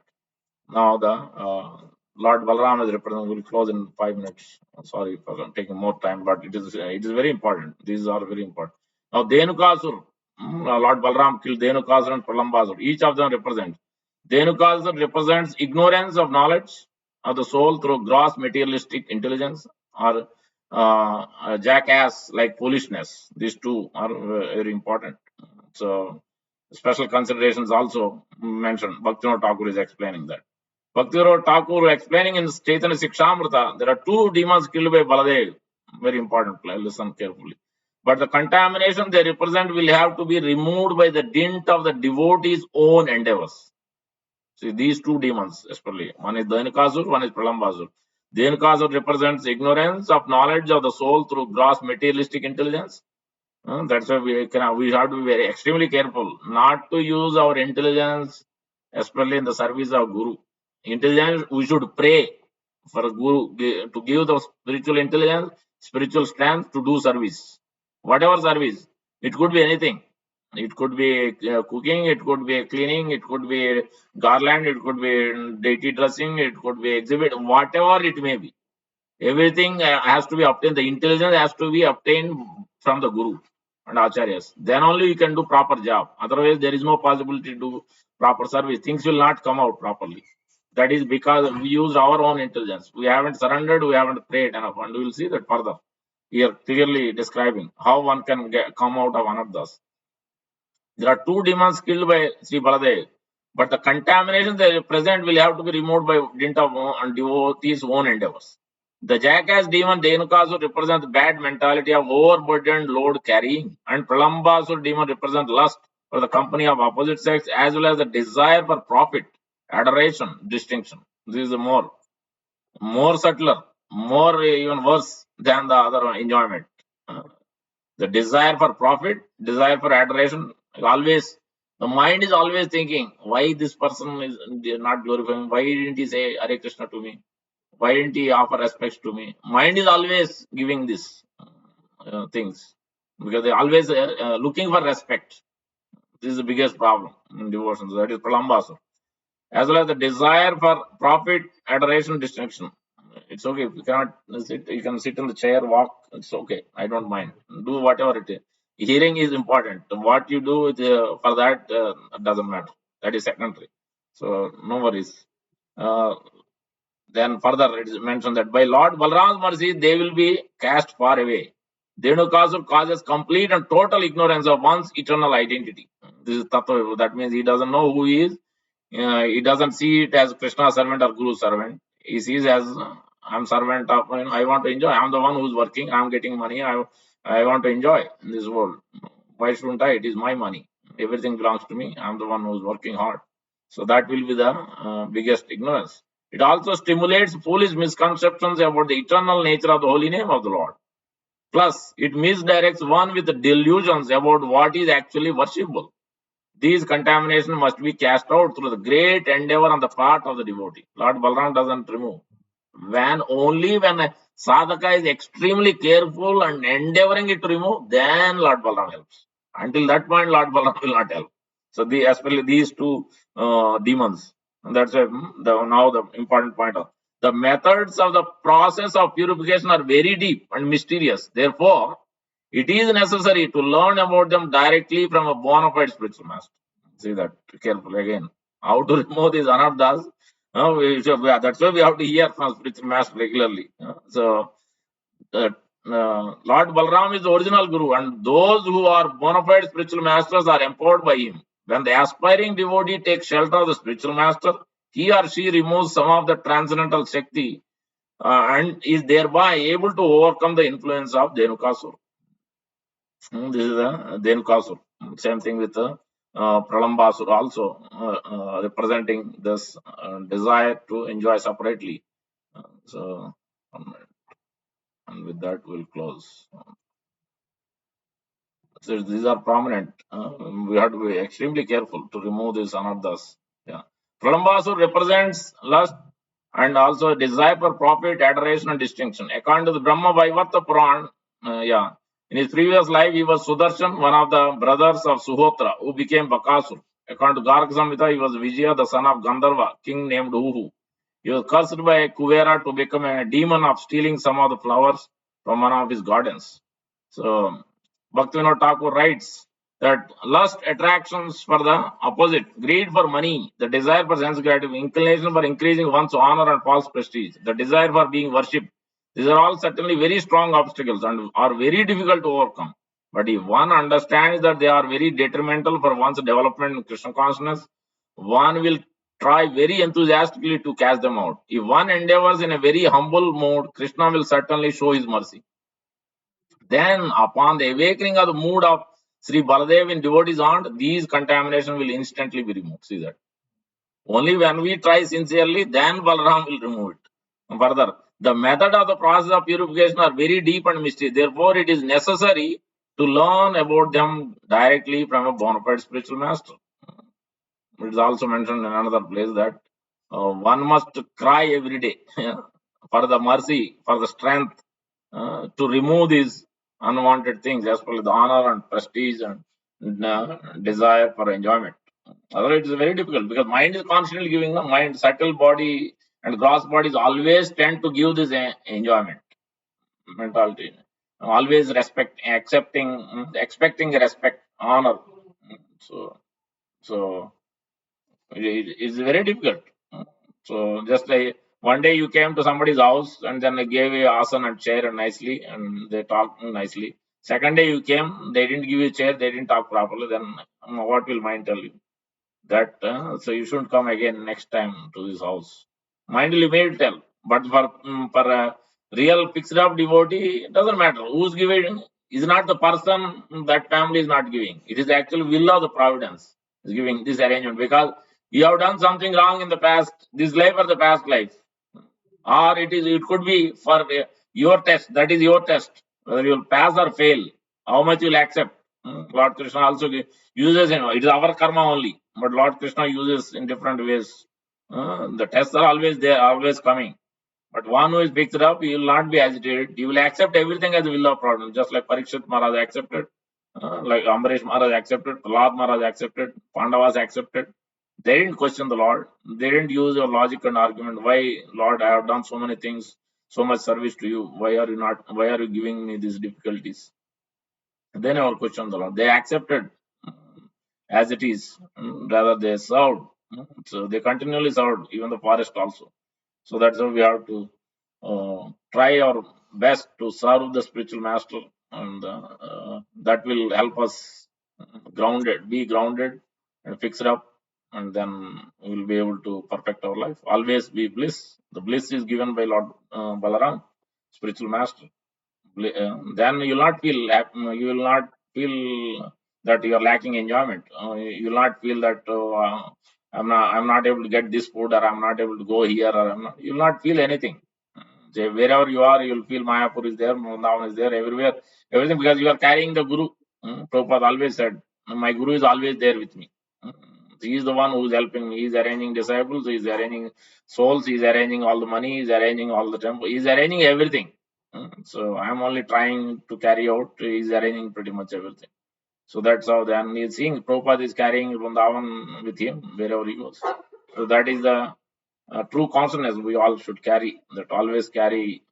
A: Now the Lord Balaram is representing. Will close in 5 minutes. Sorry for taking more time, but it is very important. These are very important. Now Dhenukasur, Lord Balaram killed Dhenukasur and Pralambasur. Each of them represents. Dhenukasur represents ignorance of knowledge of the soul through gross materialistic intelligence, or a jackass like foolishness. These two are very important. So special considerations also mentioned. Bhaktivinoda Thakur is explaining that. Bhaktivinoda Thakur explaining in Chaitanya Sikshamrita, there are two demons killed by Baladev. Very important. Listen carefully. But the contamination they represent will have to be removed by the dint of the devotee's own endeavors. See, these two demons, especially, one is Dhenukasur, one is Pralambasur. Dhenukasur represents ignorance of knowledge of the soul through gross materialistic intelligence. That's why we have to be very extremely careful not to use our intelligence, especially in the service of Guru. Intelligence, we should pray for Guru to give the spiritual intelligence, spiritual strength to do service. Whatever service, it could be anything. It could be cooking, it could be cleaning, it could be garland, it could be deity dressing, it could be exhibit, whatever it may be. Everything has to be obtained. The intelligence has to be obtained from the Guru and Acharyas. Then only you can do proper job. Otherwise, there is no possibility to do proper service. Things will not come out properly. That is because we use our own intelligence. We haven't surrendered, we haven't prayed enough. And we will see that further. Here clearly describing how one can come out of anarthas. There are two demons killed by Sri Baladev, but the contamination they present will have to be removed by dint of devotees' own endeavors. The jackass demon Dhenukasur represents bad mentality of overburdened load carrying, and Pralambasur demon represents lust for the company of opposite sex, as well as the desire for profit, adoration, distinction. This is more subtler, more even worse than the other enjoyment. The desire for profit, desire for adoration, always the mind is always thinking, why this person is not glorifying? Why didn't he say Hare Krishna to me? Why didn't he offer respects to me? Mind is always giving this things because they always looking for respect. This is the biggest problem in devotion. So that is Pralambasur. As well as the desire for profit, adoration, distinction. It's okay. If you cannot sit, you can sit in the chair, walk. It's okay. I don't mind. Do whatever it is. Hearing is important. What you do for that doesn't matter. That is secondary. So no worries. Then further it is mentioned that by Lord Balram's mercy they will be cast far away. Dhenukasur causes complete and total ignorance of one's eternal identity. This is Tattva. That means he doesn't know who he is. He doesn't see it as Krishna servant or Guru servant. He sees as I'm servant of, I want to enjoy. I'm the one who's working. I'm getting money. I want to enjoy in this world. Why shouldn't I? It is my money. Everything belongs to me. I'm the one who's working hard. So that will be the biggest ignorance. It also stimulates foolish misconceptions about the eternal nature of the holy name of the Lord. Plus, it misdirects one with delusions about what is actually worshipable. These contaminations must be cast out through the great endeavor on the part of the devotee. Lord Balaram doesn't remove. When a sadhaka is extremely careful and endeavoring it to remove, then Lord Balaram helps. Until that point, Lord Balaram will not help. So especially these two demons. And that's now the important point. The methods of the process of purification are very deep and mysterious. Therefore, it is necessary to learn about them directly from a bona fide spiritual master. See that carefully again. How to remove these anarthas. That's why we have to hear from spiritual master regularly. So uh, Lord Balaram is the original guru, and those who are bona fide spiritual masters are empowered by him. When the aspiring devotee takes shelter of the spiritual master, he or she removes some of the transcendental Shakti and is thereby able to overcome the influence of Dhenukasur. This is the Dhenukasur. Same thing with the Pralambasur also representing this desire to enjoy separately. So, and with that, we'll close. So these are prominent. We have to be extremely careful to remove these anarthas. Yeah. Pralambasur represents lust and also a desire for profit, adoration, and distinction. According to the Brahma Vaivarta Puran, in his previous life, he was Sudarshan, one of the brothers of Suhotra, who became Bakasur. According to Garg Samhita, he was Vijaya, the son of Gandharva, king named Uhu. He was cursed by Kuvera to become a demon of stealing some of the flowers from one of his gardens. So, Bhaktivinoda Thakur writes that lust attractions for the opposite, greed for money, the desire for sense gratification, inclination for increasing one's honor and false prestige, the desire for being worshipped. These are all certainly very strong obstacles and are very difficult to overcome. But if one understands that they are very detrimental for one's development in Krishna consciousness, one will try very enthusiastically to cast them out. If one endeavors in a very humble mode, Krishna will certainly show his mercy. Then, upon the awakening of the mood of Sri Baladev in devotee's aunt, these contamination will instantly be removed. See that. Only when we try sincerely, then Balaram will remove it. Further, the method of the process of purification are very deep and mysterious. Therefore, it is necessary to learn about them directly from a bona fide spiritual master. It is also mentioned in another place that one must cry every day for the mercy, for the strength to remove these unwanted things, as well as the honor and prestige and desire for enjoyment. Otherwise, it is very difficult because mind is constantly giving the mind, subtle body and gross bodies always tend to give this enjoyment mentality. Always expecting respect, honor. So it's very difficult. So just like one day you came to somebody's house and then they gave you asana and chair and nicely and they talked nicely. Second day you came, they didn't give you a chair, they didn't talk properly. Then what will mind tell you? That so you shouldn't come again next time to this house. Mind will may tell, but for a real fixed up devotee, it doesn't matter who's giving. Is not the person that family is not giving. It is the actual will of the providence is giving this arrangement because you have done something wrong in the past, this life or the past life, or it could be for your test. That is your test, whether you'll pass or fail, how much you'll accept. Lord Krishna also uses, it is our karma only, but Lord Krishna uses in different ways. The tests are always there, always coming. But one who is picked up, he will not be agitated. He will accept everything as a will of providence, just like Parikshit Maharaj accepted, like Ambarish Maharaj accepted, Prahlad Maharaj accepted, Pandavas accepted. They didn't question the Lord. They didn't use your logic and argument. Why, Lord, I have done so many things, so much service to you. Why are you not? Why are you giving me these difficulties? They never questioned the Lord. They accepted as it is. Rather, they served. So they continually served, even the forest also. So that's how we have to try our best to serve the spiritual master, and that will help us be grounded and fix it up, and then we will be able to perfect our life. Always be bliss. The bliss is given by Lord Balaram, spiritual master. Then you will not feel you will not feel that you are lacking enjoyment. You will not feel that I'm not able to get this food, or I'm not able to go here, or you will not feel anything. Say, wherever you are, you will feel Mayapur is there, Vrindavan is there, everywhere, everything, because you are carrying the Guru. Prabhupada always said, my Guru is always there with me. He is the one who is helping me. He is arranging disciples. He is arranging souls. He is arranging all the money. He is arranging all the temple. He is arranging everything. So I am only trying to carry out. He is arranging pretty much everything. So that's how then he is seeing Prabhupada is carrying Vrindavan with him wherever he goes. So that is the true consciousness we all should carry. That always carry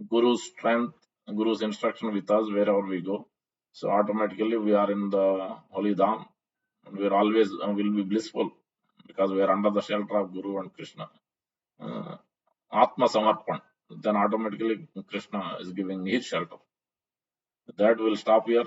A: Guru's strength, Guru's instruction with us wherever we go. So automatically we are in the holy dham. We are always will be blissful because we are under the shelter of Guru and Krishna. Atma Samarpan. Then automatically Krishna is giving his shelter. That will stop here.